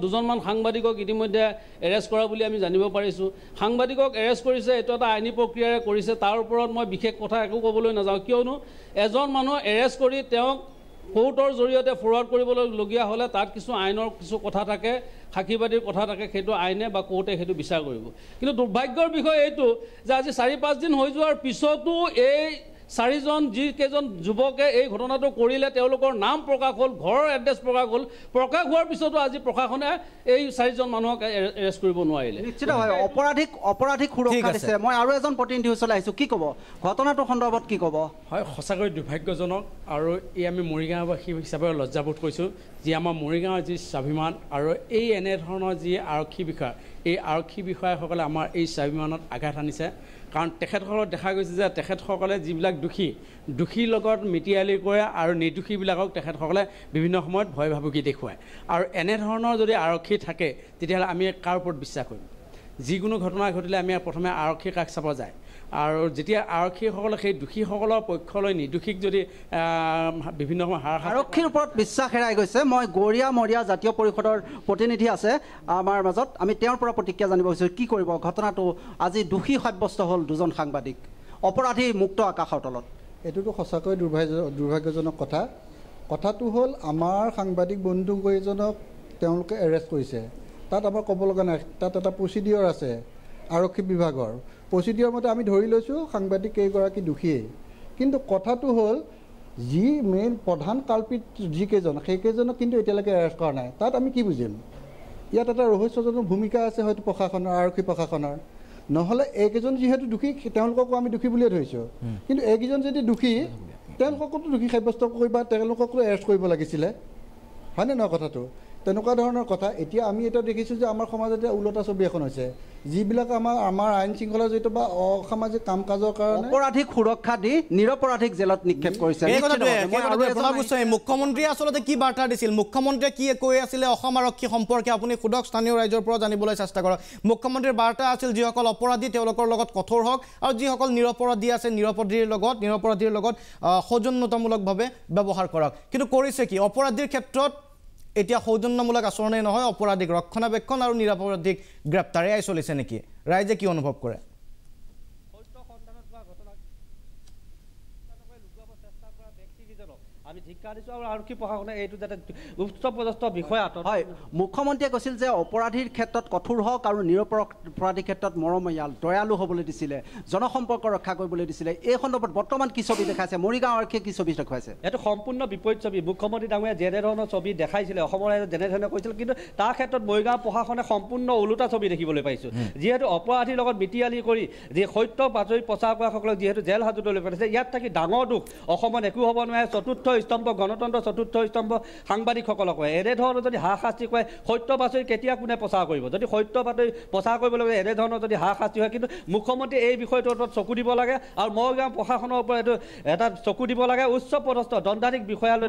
দুজনমান সাংবাদিকক ইতিমধ্যে এৰেষ্ট কৰা বুলি আমি জানিব পাৰিছোঁ সাংবাদিকক এৰেষ্ট কৰিছে এইটো এটা আইনী প্ৰক্ৰিয়াৰে কৰিছে তাৰ ওপৰত মই বিশেষ কথা একো ক'বলৈ নাযাওঁ কিয়নো এজন মানুহ এৰেষ্ট কৰি তেওঁক কোৰ্টৰ জৰিয়তে ফৰৱাৰ্ড কৰিবলগীয়া হ'লে তাত কিছু আইনৰ কিছু কথা থাকে সাক্ষীবাদীৰ কথা থাকে সেইটো আইনে বা কোৰ্টে সেইটো বিচাৰ কৰিব কিন্তু দুৰ্ভাগ্যৰ বিষয় এইটো যে আজি 4-5 দিন হৈ যোৱাৰ পিছতো এই 4জন যিকেইজন যুৱকে এই ঘটনাটো কৰিলে তেওঁলোকৰ নাম প্ৰকাশ হ'ল ঘৰৰ এড্ৰেছ প্ৰকাশ হ'ল প্ৰকাশ হোৱাৰ পিছতো আজি প্ৰশাসনে এই 4জন মানুহক এৰেষ্ট কৰিব নোৱাৰিলে নিশ্চিতভাৱে অপৰাধীক সুৰক্ষা দিছে মই আৰু এজন প্ৰতিনিধি ওচৰলৈ আহিছোঁ কি ক'ব ঘটনাটোৰ সন্দৰ্ভত কি ক'ব হয় সঁচাকৈ দুৰ্ভাগ্যজনক আৰু এই আমি মৰিগাঁওবাসী হিচাপে লজ্জাবোধ কৰিছোঁ যি আমাৰ মৰিগাঁৱৰ যি স্বাভিমান আৰু এই এনেধৰণৰ যি আৰক্ষী বিষয়া এই আৰক্ষী বিষয়াসকলে আমাৰ এই স্বাভিমানত আঘাত আনিছে কাৰণ তেখেতসকলক দেখা গৈছে যে তেখেতসকলে যিবিলাক দোষীৰ লগত মিতিৰালি কৰে আৰু নিৰ্দোষীবিলাকক তেখেতসকলে বিভিন্ন সময়ত ভয় ভাবুকি দেখুৱায় আৰু এনেধৰণৰ যদি আৰক্ষী থাকে তেতিয়াহ'লে আমি কাৰ ওপৰত বিশ্বাস কৰিম যিকোনো ঘটনা ঘটিলে আমি প্ৰথমে আৰক্ষীৰ কাষ চাব যায় আৰু যেতিয়া আৰক্ষীসকলে সেই দোষীসকলৰ পক্ষলৈ নিৰ্দোষীক যদি বিভিন্ন সময় আৰক্ষীৰ ওপৰত বিশ্বাস হেৰাই গৈছে মই গৰীয়া মৰিয়া জাতীয় পৰিষদৰ প্ৰতিনিধি আছে আমাৰ মাজত আমি তেওঁৰ পৰা প্ৰতিক্ৰিয়া জানিব বিচাৰিছোঁ কি কৰিব ঘটনাটো আজি দোষী সাব্যস্ত হ'ল দুজন সাংবাদিক অপৰাধী মুক্ত আকাশৰ তলত এইটোতো সঁচাকৈ দুৰ্ভাগ্যজনক কথাটো হ'ল আমাৰ সাংবাদিক বন্ধু কেইজনক তেওঁলোকে এৰেষ্ট কৰিছে তাত আমাৰ ক'ব লগা নাই তাত এটা প্ৰচিডিঅ'ৰ আছে আৰক্ষী বিভাগৰ প্ৰচিডিঅ'ৰ মতে আমি ধৰি লৈছোঁ সাংবাদিক কেইগৰাকী দোষীয়ে কিন্তু কথাটো হ'ল যি মেইন প্ৰধান কাল্পিত যিকেইজন সেইকেইজনক কিন্তু এতিয়ালৈকে এৰেষ্ট কৰা নাই তাত আমি কি বুজিম ইয়াত এটা ৰহস্যজনক ভূমিকা আছে হয়তো প্ৰশাসনৰ আৰক্ষী প্ৰশাসনৰ নহ'লে এইকেইজন যিহেতু দোষী তেওঁলোককো আমি দোষী বুলিয়ে ধৰিছোঁ কিন্তু এইকেইজন যদি দোষী তেওঁলোককো দোষী সাব্যস্ত কৰিব বা তেওঁলোককো এৰেষ্ট কৰিব লাগিছিলে হয়নে নহয় কথাটো তেনেকুৱা ধৰণৰ কথা এতিয়া আমি এটা দেখিছোঁ যে আমাৰ সমাজত ওলোটা ছবি এখন হৈছে যিবিলাক আমাৰ আইন শৃংখলা জড়িত বা অসামাজিক কাম কাজৰ কাৰণে অপৰাধীক সুৰক্ষা দি নিৰপৰাধীক জেলত নিক্ষেপ কৰিছে। মুখ্যমন্ত্ৰীয়ে আচলতে কি বাৰ্তা দিছিল, মুখ্যমন্ত্ৰীয়ে কি কৈ আছিলে অসম আৰক্ষী সম্পৰ্কে আপুনি সোধক, স্থানীয় ৰাইজৰ পৰা জানিবলৈ চেষ্টা কৰক। মুখ্যমন্ত্ৰীৰ বাৰ্তা আছিল যিসকল অপৰাধী তেওঁলোকৰ লগত কঠোৰ হওক আৰু যিসকল নিৰপৰাধী আছে নিৰপৰাধীৰ লগত সৌজন্যতামূলকভাৱে ব্যৱহাৰ কৰক। কিন্তু কৰিছে কি, অপৰাধীৰ ক্ষেত্ৰত এতিয়া সৌজন্যমূলক আচৰণেই নহয়, অপৰাধীক ৰক্ষণাবেক্ষণ আৰু নিৰপৰাধীক গ্ৰেপ্তাৰেই চলিছে নেকি? ৰাইজে কি অনুভৱ কৰে? আমি ধিক্কাৰ দিছোঁ আৰু আৰক্ষী প্ৰশাসনে এইটো যাতে উচ্চপদস্থ বিষয়াত হয়। মুখ্যমন্ত্ৰীয়ে কৈছিল যে অপৰাধীৰ ক্ষেত্ৰত কঠোৰ হওক আৰু নিৰপৰাধীৰ ক্ষেত্ৰত মৰমীয়াল দয়ালু হ'বলৈ দিছিলে, জনসম্পৰ্ক ৰক্ষা কৰিবলৈ দিছিলে। এই সন্দৰ্ভত বৰ্তমান কি ছবি দেখাইছে, মৰিগাঁও আৰক্ষীয়ে কি ছবি দেখুৱাইছে? এইটো সম্পূৰ্ণ বিপৰীত ছবি। মুখ্যমন্ত্ৰী ডাঙৰীয়া যেনেধৰণৰ ছবি দেখাইছিলে, অসমৰ ৰাইজে যেনেধৰণে কৈছিল, কিন্তু তাৰ ক্ষেত্ৰত মৰিগাঁও প্ৰশাসনে সম্পূৰ্ণ ওলোটা ছবি দেখিবলৈ পাইছোঁ। যিহেতু অপৰাধীৰ লগত মিতিয়ালি কৰি যি সত্য বাতৰি প্ৰচাৰ কৰাসকলক যিহেতু জেল হাজতলৈ পঠাইছে, ইয়াত থাকি ডাঙৰ দুখ অসমত একো হ'ব নোৱাৰে। চতুৰ্থ স্তম্ভ গণতন্ত্ৰ, চতুৰ্থ স্তম্ভ সাংবাদিকসকলক কয়। এনেধৰণৰ যদি হাৰাশাস্তি কৰে, সত্য বাতৰি কেতিয়া কোনে প্ৰচাৰ কৰিব? যদি সত্য বাতৰি প্ৰচাৰ কৰিবলৈ এনেধৰণৰ যদি হাৰাশাস্তি হয়, কিন্তু মুখ্যমন্ত্ৰীয়ে এই বিষয়টোৰ ওপৰত চকু দিব লাগে আৰু মৰিগাঁও প্ৰশাসনৰ ওপৰত এইটো এটা চকু দিব লাগে। উচ্চ পদস্থ দণ্ডাধীশ বিষয়ালৈ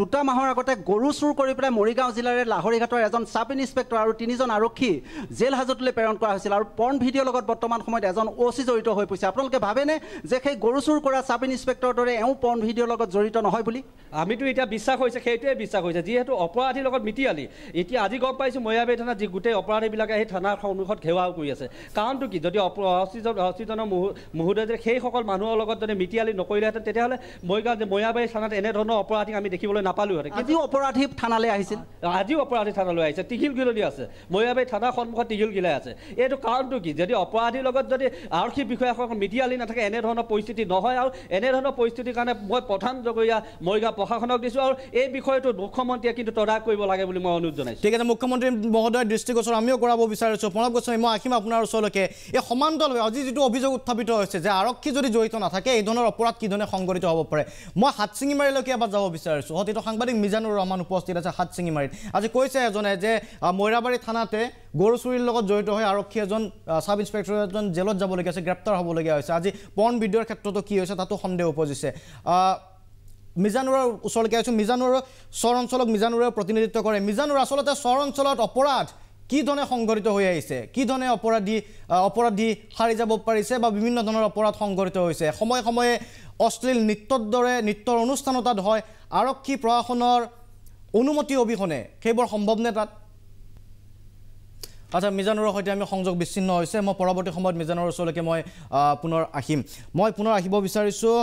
দুটা মাহৰ আগতে গৰু চুৰ কৰি পেলাই মৰিগাঁও জিলাৰে লাহৰীঘাটৰ এজন চাব ইন্সপেক্টৰ আৰু 3জন আৰক্ষী জেল হাজতলৈ প্ৰেৰণ কৰা হৈছিল আৰু পৰ্ণ ভিডিঅ'ৰ লগত বৰ্তমান সময়ত এজন OC জড়িত হৈ পৰিছে। আপোনালোকে ভাবেনে যে সেই গৰু চুৰ কৰা চাব ইন্সপেক্টৰৰ দৰে এওঁ পৰ্ণ ভিডিঅ'ৰ লগত জড়িত নহয় বুলি? আমিতো এতিয়া বিশ্বাস হৈছে, সেইটোৱে বিশ্বাস হৈছে। যিহেতু অপৰাধীৰ লগত মিতিয়ালি, এতিয়া আজি গম পাইছোঁ মৰিয়াবাৰী থানাত যি গোটেই অপৰাধীবিলাকে সেই থানাৰ সন্মুখত ঘেৰাও কৰি আছে। কাৰণটো কি, যদি অচিজনৰ মুহূৰ্তে যদি সেইসকল মানুহৰ লগত যদি মিতিয়ালি নকৰিলেহেঁতেন, তেতিয়াহ'লে মৰিয়াবাৰী থানাত এনেধৰণৰ অপৰাধীক আমি দেখিবলৈ নাপালোহেঁতেন। আজিও অপৰাধী থানালৈ আহিছিল, আজিও অপৰাধী থানালৈ আহিছে, টিঘিল গিলনি আছে, মৰিয়াবাৰী থানাৰ সন্মুখত টিঘিল গিলাই আছে। এইটো কাৰণটো কি, যদি অপৰাধীৰ লগত যদি আৰক্ষী বিষয়াসকল মিতিয়ালি নাথাকে, এনেধৰণৰ পৰিস্থিতি নহয়। আৰু এনেধৰণৰ পৰিস্থিতিৰ কাৰণে মই প্ৰধান জগৰীয়া মৰিগাঁও প্ৰশাসনক দিছোঁ আৰু এই বিষয়টোত মুখ্যমন্ত্ৰীয়ে কিন্তু তদাৰক কৰিব লাগে বুলি মই অনুৰোধ জনাইছোঁ। ঠিক আছে, মুখ্যমন্ত্ৰী মহোদয়ৰ দৃষ্টিগোচৰ আমিও কৰাব বিচাৰিছোঁ। প্ৰণৱ গোস্বামী, মই আহিম আপোনাৰ ওচৰলৈকে। এই সমান্তৰালভাৱে আজি যিটো অভিযোগ উত্থাপিত হৈছে যে আৰক্ষী যদি জড়িত নাথাকে, এই ধৰণৰ অপৰাধ কি ধৰণে সংঘটিত হ'ব পাৰে, মই হাতচিঙিমাৰীলৈকে এবাৰ যাব বিচাৰিছোঁ। সতীৰ্থ সাংবাদিক মিজানুৰ ৰহমান উপস্থিত আছে হাতচিঙিমাৰীত। আজি কৈছে এজনে যে মৰিয়াবাৰী থানাতে গৰু চুৰিৰ লগত জড়িত হৈ আৰক্ষী এজন চাব ইন্সপেক্টৰ এজন জেলত যাবলগীয়া হৈছে, গ্ৰেপ্তাৰ হ'বলগীয়া হৈছে। আজি পৰ্ণ ভিডিঅ'ৰ ক্ষেত্ৰতো কি হৈছে তাতো সন্দেহ উপজিছে। মিজানুৰৰ ওচৰলৈকে আহিছোঁ। মিজানুৰৰ চৰ অঞ্চলক মিজানুৰে প্ৰতিনিধিত্ব কৰে। মিজানুৰ, আচলতে চৰ অঞ্চলত অপৰাধ কি ধৰণে সংঘটিত হৈ আহিছে, কি ধৰণে অপৰাধী সাৰি যাব পাৰিছে বা বিভিন্ন ধৰণৰ অপৰাধ সংঘটিত হৈছে? সময়ে সময়ে অশ্লীল নৃত্যৰ দৰে নৃত্যৰ অনুষ্ঠান তাত হয়, আৰক্ষী প্ৰশাসনৰ অনুমতি অবিহনে সেইবোৰ সম্ভৱনে তাত? আচ্ছা, মিজানুৰৰ সৈতে আমি সংযোগ বিচ্ছিন্ন হৈছে। মই পৰৱৰ্তী সময়ত মিজানুৰৰ ওচৰলৈকে মই পুনৰ আহিম। মই পুনৰ আহিব বিচাৰিছোঁ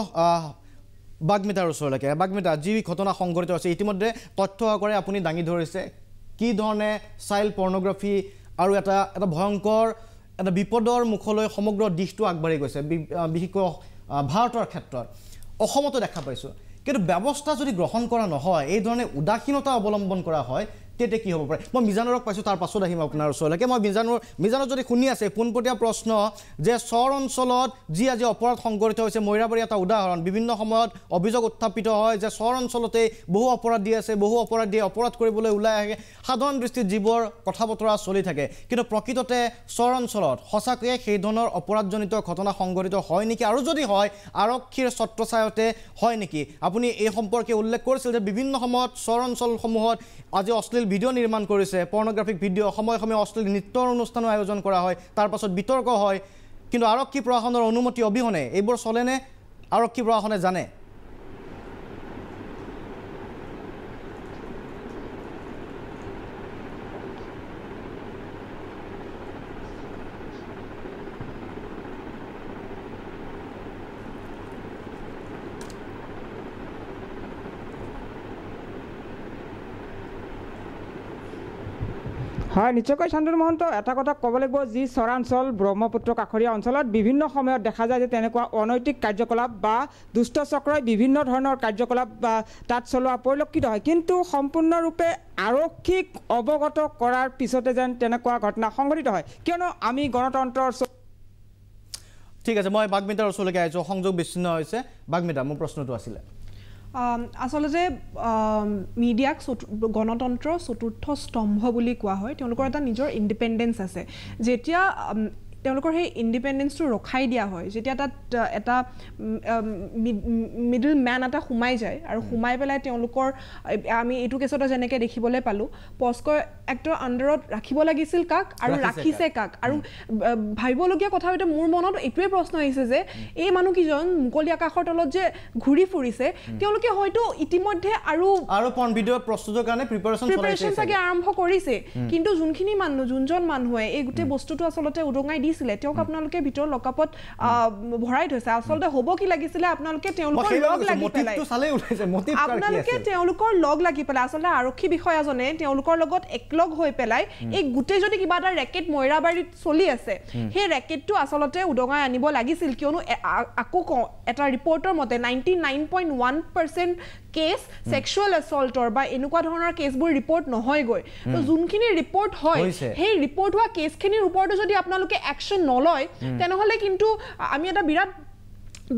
বাগ্মিতাৰ ওচৰলৈকে। বাগ্মিতা, যি ঘটনা সংঘটিত হৈছে ইতিমধ্যে তথ্য কৰে আপুনি দাঙি ধৰিছে, কি ধৰণে চাইল্ড পৰ্ণগ্ৰাফি আৰু এটা ভয়ংকৰ এটা বিপদৰ মুখলৈ সমগ্ৰ দিশটো আগবাঢ়ি গৈছে, বিশেষকৈ ভাৰতৰ ক্ষেত্ৰত। অসমতো দেখা পাইছোঁ, কিন্তু ব্যৱস্থা যদি গ্ৰহণ কৰা নহয়, এই ধৰণে উদাসীনতা অৱলম্বন কৰা হয়, তেতিয়া কি হ'ব পাৰে? মই মিজানুৰক পাইছোঁ, তাৰ পাছত আহিম আপোনাৰ ওচৰলৈকে। মই মিজানুৰ যদি শুনি আছে, পোনপটীয়া প্ৰশ্ন যে চৰ অঞ্চলত যি আজি অপৰাধ সংঘটিত হৈছে, মৰিয়াবাৰী এটা উদাহৰণ। বিভিন্ন সময়ত অভিযোগ উত্থাপিত হয় যে চৰ অঞ্চলতে বহু অপৰাধী আছে, বহু অপৰাধীয়ে অপৰাধ কৰিবলৈ ওলাই আহে। সাধাৰণ দৃষ্টিত যিবোৰ কথা বতৰা চলি থাকে, কিন্তু প্ৰকৃততে চৰ অঞ্চলত সঁচাকৈয়ে সেই ধৰণৰ অপৰাধজনিত ঘটনা সংঘটিত হয় নেকি? আৰু যদি হয়, আৰক্ষীৰ ছত্ৰছায়াতে হয় নেকি? আপুনি এই সম্পৰ্কে উল্লেখ কৰিছিল যে বিভিন্ন সময়ত চৰ অঞ্চলসমূহত আজি অশ্লীল ভিডিঅ' নিৰ্মাণ কৰিছে, পৰ্ণগ্ৰাফিক ভিডিঅ', সময়ে সময়ে অশ্লীল নৃত্যৰ অনুষ্ঠানো আয়োজন কৰা হয়, তাৰ পাছত বিতৰ্ক হয়। কিন্তু আৰক্ষী প্ৰশাসনৰ অনুমতি অবিহনে এইবোৰ চলেনে? আৰক্ষী প্ৰশাসনে জানে? হয়, নিশ্চয়কৈ শান্তনু মহন্ত, এটা কথা ক'ব লাগিব, যি চৰাঞ্চল ব্ৰহ্মপুত্ৰ কাষৰীয়া অঞ্চলত বিভিন্ন সময়ত দেখা যায় যে তেনেকুৱা অনৈতিক কাৰ্যকলাপ বা দুষ্ট চক্ৰই বিভিন্ন ধৰণৰ কাৰ্যকলাপ বা তাত চলোৱা পৰিলক্ষিত হয়। কিন্তু সম্পূৰ্ণৰূপে আৰক্ষীক অৱগত কৰাৰ পিছতে যেন তেনেকুৱা ঘটনা সংঘটিত হয়, কিয়নো আমি গণতন্ত্ৰৰ। ঠিক আছে, মই বাগ্মিতাৰ ওচৰলৈকে আহিছোঁ। সংযোগ বিচ্ছিন্ন হৈছে। বাগ্মিতা, মোৰ প্ৰশ্নটো আছিলে। আচলতে মিডিয়াক গণতন্ত্ৰ চতুৰ্থ স্তম্ভ বুলি কোৱা হয় তেওঁলোকৰ এটা নিজৰ ইণ্ডিপেণ্ডেঞ্চ আছে যেতিয়া তেওঁলোকৰ সেই ইণ্ডিপেণ্ডেঞ্চটো ৰখাই দিয়া হয় যেতিয়া তাত এটা মিডল মেন এটা সোমাই যায় আৰু সোমাই পেলাই তেওঁলোকৰ আমি এইটো কেছতে যেনেকৈ দেখিবলৈ পালোঁ পস্কো এক্টৰ আণ্ডাৰত ৰাখিব লাগিছিল কাক আৰু ৰাখিছে কাক আৰু ভাবিবলগীয়া কথা এতিয়া মোৰ মনত এইটোৱে প্ৰশ্ন আহিছে যে এই মানুহকেইজন মুকলি আকাশৰ তলত যে ঘূৰি ফুৰিছে তেওঁলোকে হয়তো ইতিমধ্যে আৰু পৰ্ণ ভিডিঅ' প্ৰস্তুতৰ কাৰণে প্ৰিপাৰেশ্যন চাগে আৰম্ভ কৰিছে কিন্তু যোনজন মানুহে এই গোটেই বস্তুটো আচলতে উদঙাই দিছিলে তেওঁক আপোনালোকে ভিতৰ লকআপত ভৰাই থৈছে আচলতে হ'ব কি লাগিছিলে আপোনালোকে তেওঁলোকৰ লগ লাগি পেলাই আচলতে আৰক্ষী বিষয়াজনে তেওঁলোকৰ লগত একলগ হৈ পেলাই এই গোটেই যদি কিবা এটা ৰেকেট মৈৰাবাৰীত চলি আছে সেই ৰেকেটটো আচলতে উদঙাই আনিব লাগিছিল কিয়নো আকৌ কওঁ এটা ৰিপৰ্টৰ মতে 99.1% কেছ সেক্সুৱেল এছল্টৰ বা এনেকুৱা ধৰণৰ কেছবোৰ ৰিপৰ্ট নহয়গৈ তো যোনখিনি ৰিপৰ্ট হয় সেই ৰিপৰ্ট হোৱা কেছখিনিৰ ওপৰতো যদি আপোনালোকে একশ্যন নলয় তেনেহ'লে কিন্তু আমি এটা বিৰাট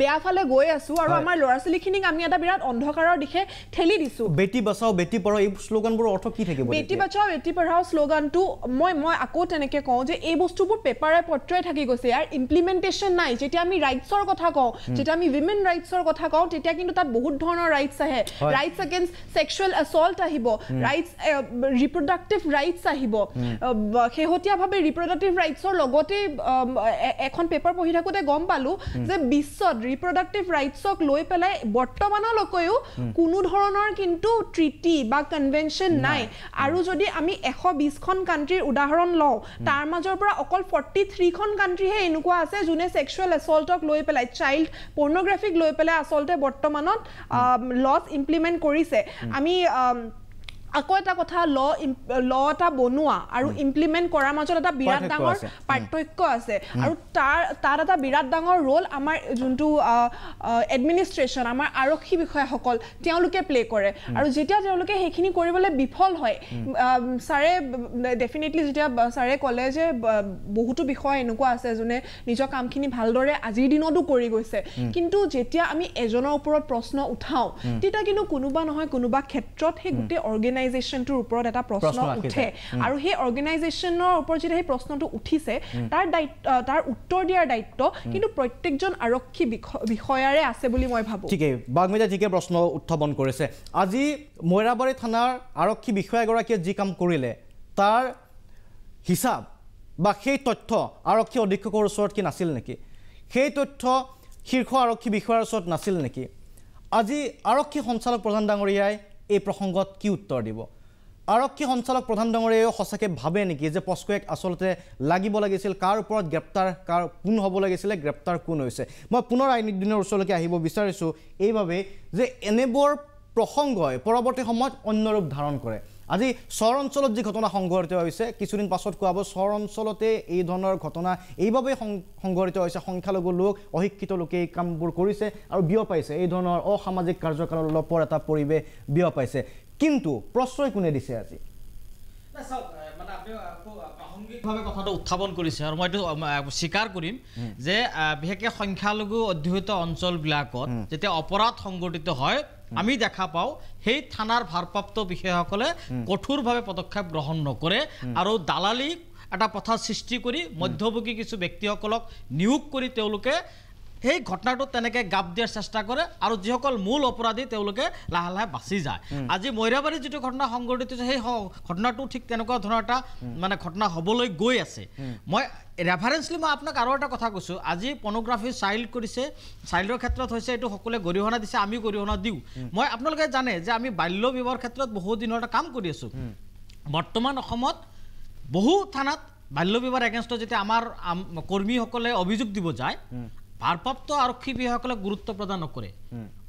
বেয়া ফালে গৈ আছো আৰু আমাৰ ল'ৰা ছোৱালীখিনিক আমি এটা বিৰাট অন্ধকাৰৰ দিশে ঠেলি দিছো বেটি বচাও বেটি পঢ়াও এই শ্লোগানবোৰ অৰ্থ কি থাকিব বেটি বচাও বেটি পঢ়াও শ্লোগানটো মই আকৌ তেনেকৈ কওঁ যে এই বস্তুবোৰ পেপাৰে পত্ৰই থাকি গৈছে ইয়াৰ ইমপ্লিমেণ্টেশ্যন নাই যেতিয়া আমি ৰাইটছৰ কথা কওঁ যেতিয়া আমি উইমেন ৰাইটছৰ কথা কওঁ তেতিয়া কিন্তু তাত বহুত ধৰণৰ ৰাইটছ আহে ৰাইটছ এগেইনষ্ট সেক্সুৱেল এছল্ট আহিব ৰাইটছ ৰিপ্ৰডাক্টিভ ৰাইটছ আহিব শেহতীয়াভাৱে ৰিপ্ৰডাক্টিভ ৰাইটছৰ লগতে এখন পেপাৰ পঢ়ি থাকোঁতে গম পালোঁ যে বিশ্বত ৰিপ্ৰডাক্টিভ ৰাইটছক লৈ পেলাই বৰ্তমানলৈকেও কোনো ধৰণৰ কিন্তু ট্ৰিটি বা কনভেনশ্যন নাই আৰু যদি আমি 120খন কাণ্ট্ৰিৰ উদাহৰণ লওঁ তাৰ মাজৰ পৰা অকল 43খন কাণ্ট্ৰিহে এনেকুৱা আছে যোনে সেক্সুৱেল এছল্টক লৈ পেলাই চাইল্ড পৰ্নোগ্ৰাফিক লৈ পেলাই আচলতে বৰ্তমানত লজ ইমপ্লিমেণ্ট কৰিছে আমি আকৌ এটা কথা ল এটা বনোৱা আৰু ইমপ্লিমেণ্ট কৰাৰ মাজত এটা বিৰাট ডাঙৰ পাৰ্থক্য আছে আৰু তাত এটা বিৰাট ডাঙৰ ৰোল আমাৰ যোনটো এডমিনিষ্ট্ৰেশ্যন আমাৰ আৰক্ষী বিষয়াসকল তেওঁলোকে প্লে কৰে আৰু যেতিয়া তেওঁলোকে সেইখিনি কৰিবলৈ বিফল হয় ছাৰে ডেফিনেটলি যেতিয়া ছাৰে ক'লে যে বহুতো বিষয় এনেকুৱা আছে যোনে নিজৰ কামখিনি ভালদৰে আজিৰ দিনতো কৰি গৈছে কিন্তু যেতিয়া আমি এজনৰ ওপৰত প্ৰশ্ন উঠাওঁ তেতিয়া কিন্তু কোনোবা নহয় কোনোবা ক্ষেত্ৰত সেই গোটেই অৰ্গেনাইজেশ্যনটোৰ ওপৰত এটা প্ৰশ্ন উঠে আৰু সেই অৰ্গেনাইজেশ্যনৰ ওপৰত যেতিয়া সেই প্ৰশ্নটো উঠিছে তাৰ উত্তৰ দিয়াৰ দায়িত্ব কিন্তু প্ৰত্যেকজন আৰক্ষী বিষয়াৰে আছে বুলি মই ভাবোঁ ঠিকেই বাগমিতা ঠিকে প্ৰশ্ন উত্থাপন কৰিছে আজি মৈৰাবাৰী থানাৰ আৰক্ষী বিষয়াগৰাকীয়ে যি কাম কৰিলে তাৰ হিচাপ বা সেই তথ্য আৰক্ষী অধীক্ষকৰ ওচৰত কি নাছিল নেকি সেই তথ্য শীৰ্ষ আৰক্ষী বিষয়াৰ ওচৰত নাছিল নেকি আজি আৰক্ষী সঞ্চালক প্ৰধান ডাঙৰীয়াই এই প্ৰসংগত কি উত্তৰ দিব আৰক্ষী সঞ্চালক প্ৰধান ডাঙৰীয়াই সঁচাকৈ ভাবে নেকি যে পস্কোক আচলতে লাগিব লাগিছিল কাৰ ওপৰত গ্ৰেপ্তাৰ কোন হ'ব লাগিছিলে গ্ৰেপ্তাৰ কোন হৈছে মই পুনৰ আইনী দিনৰ ওচৰলৈকে আহিব বিচাৰিছোঁ এইভাৱে যে এনেবোৰ প্ৰসংগই পৰৱৰ্তী সময়ত অন্য ৰূপ ধাৰণ কৰে আজি চহৰ অঞ্চলত যি ঘটনা সংঘটিত হৈছে কিছুদিন পাছত কোৱা হ'ব চহৰ অঞ্চলতে এই ধৰণৰ ঘটনা এইভাৱেই সংঘটিত হৈছে সংখ্যালঘু লোক অশিক্ষিত লোকে এই কামবোৰ কৰিছে আৰু বিয়পাইছে এই ধৰণৰ অসামাজিক কাৰ্যকলাপৰ এটা পৰিৱেশ বিয়পাইছে কিন্তু প্ৰশ্ৰয় কোনে দিছে আজি প্ৰাসংগিকভাৱে কথাটো উত্থাপন কৰিছে আৰু মই এইটো স্বীকাৰ কৰিম যে বিশেষকৈ সংখ্যালঘু অধ্যুষিত অঞ্চলবিলাকত যেতিয়া অপৰাধ সংঘটিত হয় আমি দেখা পাওঁ সেই থানাৰ ভাৰপ্ৰাপ্ত বিষয়াসকলে কঠোৰভাৱে পদক্ষেপ গ্ৰহণ নকৰে আৰু দালালি এটা পথা সৃষ্টি কৰি মধ্যভোগী কিছু ব্যক্তিসকলক নিয়োগ কৰি তেওঁলোকে সেই ঘটনাটো তেনেকৈ গাপ দিয়াৰ চেষ্টা কৰে আৰু যিসকল মূল অপৰাধী তেওঁলোকে লাহে লাহে বাচি যায় আজি মৈৰাবাৰীত যিটো ঘটনা সংঘটিত হৈছে সেই ঘটনাটো ঠিক তেনেকুৱা ধৰণৰ এটা মানে ঘটনা হ'বলৈ গৈ আছে মই ৰেফাৰেঞ্চলি মই আপোনাক আৰু এটা কথা কৈছোঁ আজি পৰ্নোগ্ৰাফি চাইল্ড কৰিছে চাইল্ডৰ ক্ষেত্ৰত হৈছে এইটো সকলোৱে গৰিহণা দিছে আমি গৰিহণা দিওঁ মই আপোনালোকে জানে যে আমি বাল্য বিবাহৰ ক্ষেত্ৰত বহু দিনৰ এটা কাম কৰি আছোঁ বৰ্তমান অসমত বহু থানাত বাল্য বিবাহৰ এগেইনষ্টত যেতিয়া আমাৰ কৰ্মীসকলে অভিযোগ দিব যায় ভাৰপ্ৰাপ্ত আৰক্ষী বিষয়াসকলে গুৰুত্ব প্ৰদান নকৰে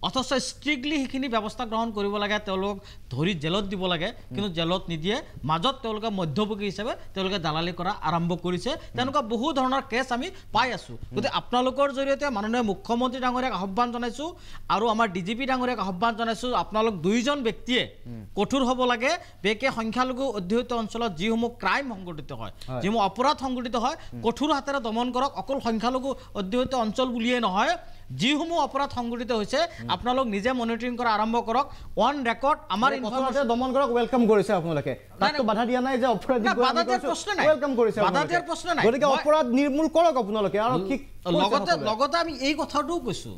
অথচ ষ্ট্ৰিক্টলি সেইখিনি ব্যৱস্থা গ্ৰহণ কৰিব লাগে তেওঁলোকক ধৰি জেলত দিব লাগে কিন্তু জেলত নিদিয়ে মাজত তেওঁলোকে মধ্যভোগী হিচাপে তেওঁলোকে দালালি কৰা আৰম্ভ কৰিছে তেনেকুৱা বহু ধৰণৰ কেছ আমি পাই আছোঁ গতিকে আপোনালোকৰ জৰিয়তে মাননীয় মুখ্যমন্ত্ৰী ডাঙৰীয়াক আহ্বান জনাইছোঁ আৰু আমাৰ DGP ডাঙৰীয়াক আহ্বান জনাইছোঁ আপোনালোক দুইজন ব্যক্তিয়ে কঠোৰ হ'ব লাগে বেকে সংখ্যালঘু অধ্যুষিত অঞ্চলত যিসমূহ ক্ৰাইম সংঘটিত হয় যিসমূহ অপৰাধ সংঘটিত হয় কঠোৰ হাতেৰে দমন কৰক অকল সংখ্যালঘু অধ্যুষিত অঞ্চল বুলিয়ে নহয় যিসমূহ অপৰাধ সংঘটিত হৈছে আপোনালোক নিজে মনিটৰিং কৰা আৰম্ভ কৰক অন ৰেকৰ্ড আমাৰ ইনফৰমেশ্যন দমন কৰক ওয়েলকাম কৰিছে আপোনালোকে তাকটো বাধা দিয়া নাই যে অপৰাধী বাধা দিয়াৰ প্ৰশ্ন নাই ওয়েলকাম কৰিছে বাধা দিয়াৰ প্ৰশ্ন নাই গতিকে অপৰাধ নিৰ্মূল কৰক আপোনালোকে আৰু কি লগতে আমি এই কথাটোও কৈছো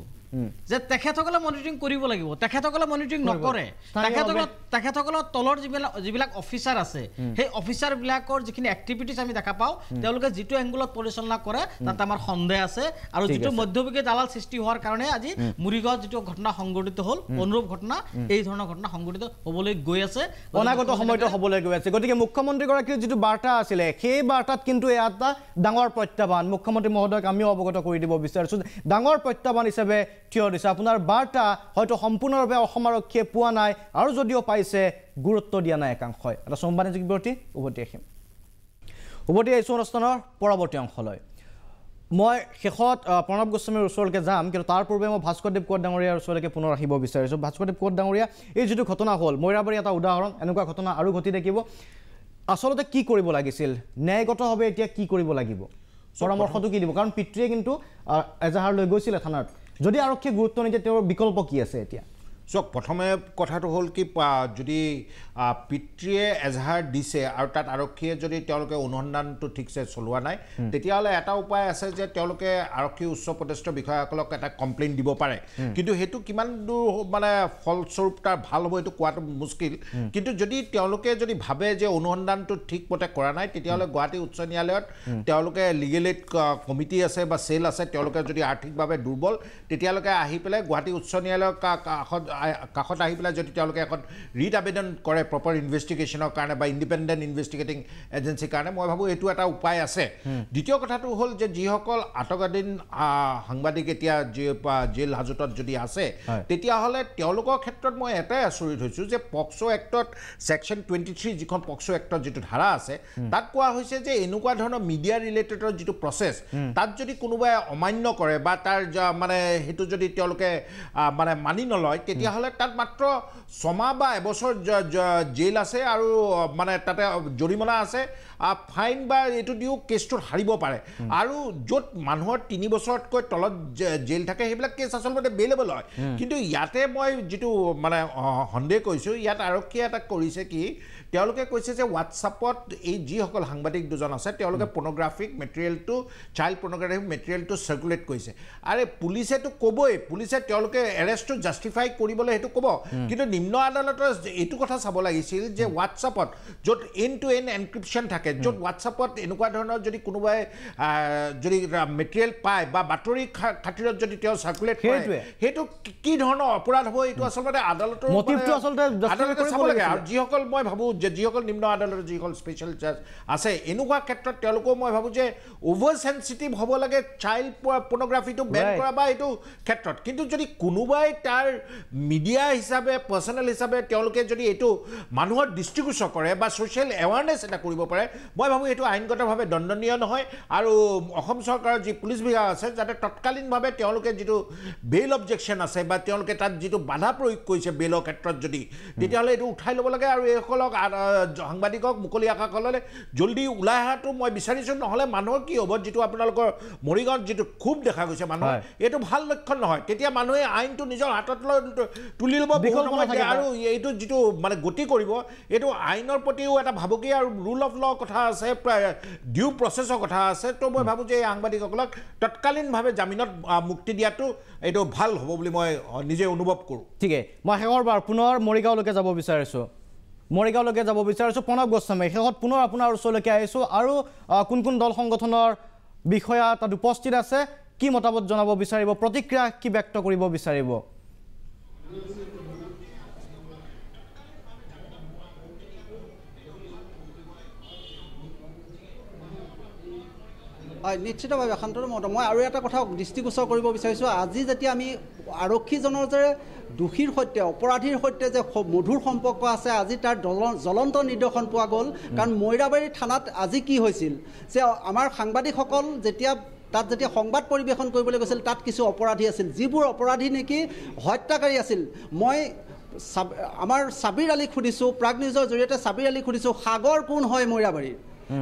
যে তেখেতসকলে মনিটৰিং কৰিব লাগিব তেখেতসকলে মনিটৰিং নকৰে তেখেতসকলৰ তলৰ যিবিলাক অফিচাৰ আছে সেই অফিচাৰবিলাকৰ যিখিনি এক্টিভিটিজ আমি দেখা পাওঁ তেওঁলোকে যিটো এংগুলত পৰিচালনা কৰে তাত আমাৰ সন্দেহ আছে আৰু যিটো মধ্যভোগী দালাল সৃষ্টি হোৱাৰ কাৰণে আজি মুৰিগাঁৱত যিটো ঘটনা সংঘটিত হ'ল অনুৰূপ ঘটনা এই ধৰণৰ ঘটনা সংঘটিত হ'বলৈ গৈ আছে অনাগত সময়তো হ'বলৈ গৈ আছে গতিকে মুখ্যমন্ত্ৰীগৰাকীৰ যিটো বাৰ্তা আছিলে সেই বাৰ্তাত কিন্তু এটা ডাঙৰ প্ৰত্যাহ্বান মুখ্যমন্ত্ৰী মহোদয়ক আমিও অৱগত কৰি দিব বিচাৰিছোঁ ডাঙৰ প্ৰত্যাহ্বান হিচাপে থিয় দিছে আপোনাৰ বাৰ্তা হয়তো সম্পূৰ্ণৰূপে অসম আৰক্ষীয়ে পোৱা নাই আৰু যদিও পাইছে গুৰুত্ব দিয়া নাই একাংশই এটা সম্বাদিক বিবৃতি উভতি আহিম উভতি আহিছোঁ অনুষ্ঠানৰ পৰৱৰ্তী অংশলৈ মই শেষত প্ৰণৱ গোস্বামীৰ ওচৰলৈকে যাম কিন্তু তাৰ পূৰ্বে মই ভাস্কৰদেৱ কোঁৱৰ ডাঙৰীয়াৰ ওচৰলৈকে পুনৰ আহিব বিচাৰিছোঁ ভাস্কৰদেৱ কোঁৱৰ ডাঙৰীয়া এই যিটো ঘটনা হ'ল মৈৰাবাৰী এটা উদাহৰণ এনেকুৱা ঘটনা আৰু ঘটি থাকিব আচলতে কি কৰিব লাগিছিল ন্যায়গতভাৱে এতিয়া কি কৰিব লাগিব পৰামৰ্শটো কি দিব কাৰণ পিতৃয়ে কিন্তু এজাহাৰ লৈ গৈছিলে থানাত যদি আৰক্ষীয়ে গুৰুত্ব নিদিয়ে তেওঁৰ বিকল্প কি আছে এতিয়া চাওক প্ৰথমে কথাটো হ'ল কি যদি পিতৃয়ে এজাহাৰ দিছে আৰু তাত আৰক্ষীয়ে যদি তেওঁলোকে অনুসন্ধানটো ঠিকছে চলোৱা নাই তেতিয়াহ'লে এটা উপায় আছে যে তেওঁলোকে আৰক্ষী উচ্চপদস্থ বিষয়াসকলক এটা কমপ্লেইন দিব পাৰে কিন্তু সেইটো কিমান দূৰ মানে ফলস্বৰূপ তাৰ ভাল হ'ব এইটো কোৱাটো মুস্কিল কিন্তু যদি তেওঁলোকে যদি ভাবে যে অনুসন্ধানটো ঠিকমতে কৰা নাই তেতিয়াহ'লে গুৱাহাটী উচ্চ ন্যায়ালয়ত তেওঁলোকে লিগেল এইড কমিটি আছে বা চেল আছে তেওঁলোকে যদি আৰ্থিকভাৱে দুৰ্বল তেতিয়ালৈকে আহি পেলাই গুৱাহাটী উচ্চ ন্যায়ালয়ৰ কাষত আহি পেলাই যদি তেওঁলোকে এখন ৰিট আবেদন কৰে প্ৰপাৰ ইনভেষ্টিগেশ্যনৰ কাৰণে বা ইণ্ডিপেণ্ডেণ্ট ইনভেষ্টিগেটিং এজেঞ্চিৰ কাৰণে মই ভাবোঁ এইটো এটা উপায় আছে দ্বিতীয় কথাটো হ'ল যে যিসকল আটকাধীন সাংবাদিক এতিয়া জেল হাজতত যদি আছে তেতিয়াহ'লে তেওঁলোকৰ ক্ষেত্ৰত মই এটাই আচৰিত হৈছোঁ যে পক্সো এক্টত ছেকশ্যন 23 যিখন পক্সো এক্টত যিটো ধাৰা আছে তাত কোৱা হৈছে যে এনেকুৱা ধৰণৰ মিডিয়া ৰিলেটেডৰ যিটো প্ৰচেছ তাত যদি কোনোবাই অমান্য কৰে বা তাৰ মানে সেইটো যদি তেওঁলোকে মানে মানি নলয় তেতিয়াহ'লে তাত মাত্ৰ 6 মাহ বা এবছৰ জেল আছে আৰু মানে তাতে জৰিমনা আছে ফাইন বা এইটো দিও কেছটোত হাৰিব পাৰে আৰু য'ত মানুহৰ 3 বছৰতকৈ তলত জেল থাকে সেইবিলাক কেছ আচলতে বেলেবল হয় কিন্তু ইয়াতে মই যিটো মানে সন্দেহ কৰিছোঁ ইয়াত আৰক্ষীয়ে এটা কৰিছে কি তেওঁলোকে কৈছে যে হোৱাটছআপত এই যিসকল সাংবাদিক দুজন আছে তেওঁলোকে পৰ্নোগ্ৰাফিক মেটেৰিয়েলটো চাইল্ড পৰ্নোগ্ৰাফিক মেটেৰিয়েলটো চাৰ্কুলেট কৰিছে আৰু পুলিচেতো ক'বই পুলিচে তেওঁলোকে এৰেষ্টটো জাষ্টিফাই কৰিবলৈ সেইটো ক'ব কিন্তু নিম্ন আদালতৰ এইটো কথা চাব লাগিছিল যে হোৱাটছআপত য'ত এণ্ড টু এণ্ড এনক্ৰিপশ্যন থাকে য'ত হোৱাটছআপত এনেকুৱা ধৰণৰ যদি কোনোবাই যদি মেটেৰিয়েল পায় বা বাতৰি খাতিৰত যদি তেওঁ চাৰ্কুলেট কৰে সেইটো কি ধৰণৰ অপৰাধ হ'ব এইটো আচলতে আদালতৰ মটিভটো আচলতে চাব লাগে আৰু যিসকল মই ভাবোঁ যে যিসকল নিম্ন আদালতৰ যিসকল স্পেচিয়েল জাজ আছে এনেকুৱা ক্ষেত্ৰত তেওঁলোকেও মই ভাবোঁ যে অভাৰ চেনচিটিভ হ'ব লাগে চাইল্ড পৰ্নোগ্ৰাফিটো বেন কৰা বা এইটো ক্ষেত্ৰত কিন্তু যদি কোনোবাই তাৰ মিডিয়া হিচাপে পাৰ্চনেল হিচাপে তেওঁলোকে যদি এইটো মানুহৰ দৃষ্টিগোচৰ কৰে বা ছ'চিয়েল এৱাৰনেছ এটা কৰিব পাৰে মই ভাবোঁ এইটো আইনগতভাৱে দণ্ডনীয় নহয় আৰু অসম চৰকাৰৰ যি পুলিচ বিভাগ আছে যাতে তৎকালীনভাৱে তেওঁলোকে যিটো বেইল অবজেকশ্যন আছে বা তেওঁলোকে তাত যিটো বাধা প্ৰয়োগ কৰিছে বেইলৰ ক্ষেত্ৰত যদি তেতিয়াহ'লে এইটো উঠাই ল'ব লাগে আৰু এইসকলক সাংবাদিকক মুকলি আকাশলৈ জলদি ওলাই অহাটো মই বিচাৰিছোঁ নহ'লে মানুহৰ কি হ'ব যিটো আপোনালোকৰ মৰিগাঁৱত যিটো খুব দেখা গৈছে মানুহৰ এইটো ভাল লক্ষণ নহয় তেতিয়া মানুহে আইনটো নিজৰ হাতত লৈ তুলি ল'ব আৰু এইটো যিটো মানে গতি কৰিব এইটো আইনৰ প্ৰতিও এটা ভাবুকি আৰু ৰুল অফ ল কথা আছে ডিউ প্ৰচেছৰ কথা আছে তো মই ভাবোঁ যে এই সাংবাদিকসকলক তৎকালীনভাৱে জামিনত মুক্তি দিয়াটো এইটো ভাল হ'ব বুলি মই নিজে অনুভৱ কৰোঁ ঠিকে মই শেষৰবাৰ পুনৰ মৰিগাঁৱলৈকে যাব বিচাৰিছোঁ প্ৰণৱ গোস্বামী শেষত পুনৰ আপোনাৰ ওচৰলৈকে আহিছোঁ আৰু কোন কোন দল সংগঠনৰ বিষয়া তাত উপস্থিত আছে কি মতামত জনাব বিচাৰিব প্ৰতিক্ৰিয়া কি ব্যক্ত কৰিব বিচাৰিব হয় নিশ্চিতভাৱে শান্তনু মহোদয় মই আৰু এটা কথা দৃষ্টিগোচৰ কৰিব বিচাৰিছোঁ আজি যেতিয়া আমি আৰক্ষীজনৰ যে দোষীৰ সৈতে অপৰাধীৰ সৈতে যে মধুৰ সম্পৰ্ক আছে আজি তাৰ জ্বলন্ত নিদৰ্শন পোৱা গ'ল কাৰণ মৈৰাবাৰী থানাত আজি কি হৈছিল যে আমাৰ সাংবাদিকসকল যেতিয়া সংবাদ পৰিৱেশন কৰিবলৈ গৈছিল তাত কিছু অপৰাধী আছিল যিবোৰ অপৰাধী নেকি হত্যাকাৰী আছিল মই আমাৰ ছাবিৰ আলীক সুধিছোঁ প্ৰাগ নিউজৰ জৰিয়তে ছাবিৰ আলীক সুধিছোঁ সাগৰ কোন হয় মৈৰাবাৰীৰ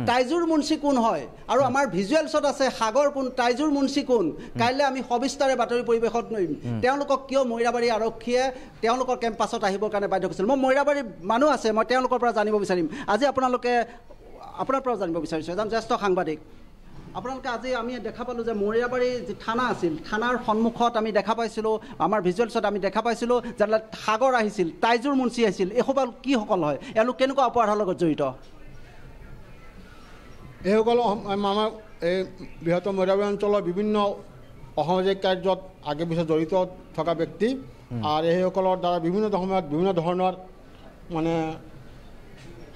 তাইজুৰ মুন্সী কোন হয় আৰু আমাৰ ভিজুৱেলছত আছে সাগৰ কোন তাইজুৰ মুন্সী কোন কাইলৈ আমি সবিস্তাৰে বাতৰি পৰিৱেশত নৰিম তেওঁলোকক কিয় মৈৰাবাৰী আৰক্ষীয়ে তেওঁলোকৰ কেম্পাছত আহিবৰ কাৰণে বাধ্য কৰিছিল মই মৈৰাবাৰীৰ মানুহ আছে মই তেওঁলোকৰ পৰা জানিব বিচাৰিম আজি আপোনালোকে আপোনাৰ পৰা জানিব বিচাৰিছোঁ এজন জ্যেষ্ঠ সাংবাদিক আপোনালোকে আজি আমি দেখা পালোঁ যে মৈৰাবাৰী যি থানা আছিল থানাৰ সন্মুখত আমি দেখা পাইছিলোঁ আমাৰ ভিজুৱেলছত আমি দেখা পাইছিলোঁ যে সাগৰ আহিছিল তাইজুৰ মুন্সী আহিছিল এইসকল কিসকল হয় এওঁলোক কেনেকুৱা অপৰাধৰ লগত জড়িত এইসকল আমাৰ এই বৃহত্তৰ মৈৰাবাৰী অঞ্চলৰ বিভিন্ন অসামাজিক কাৰ্যত আগে পিছে জড়িত থকা ব্যক্তি আৰু এইসকলৰ দ্বাৰা বিভিন্ন সময়ত বিভিন্ন ধৰণৰ মানে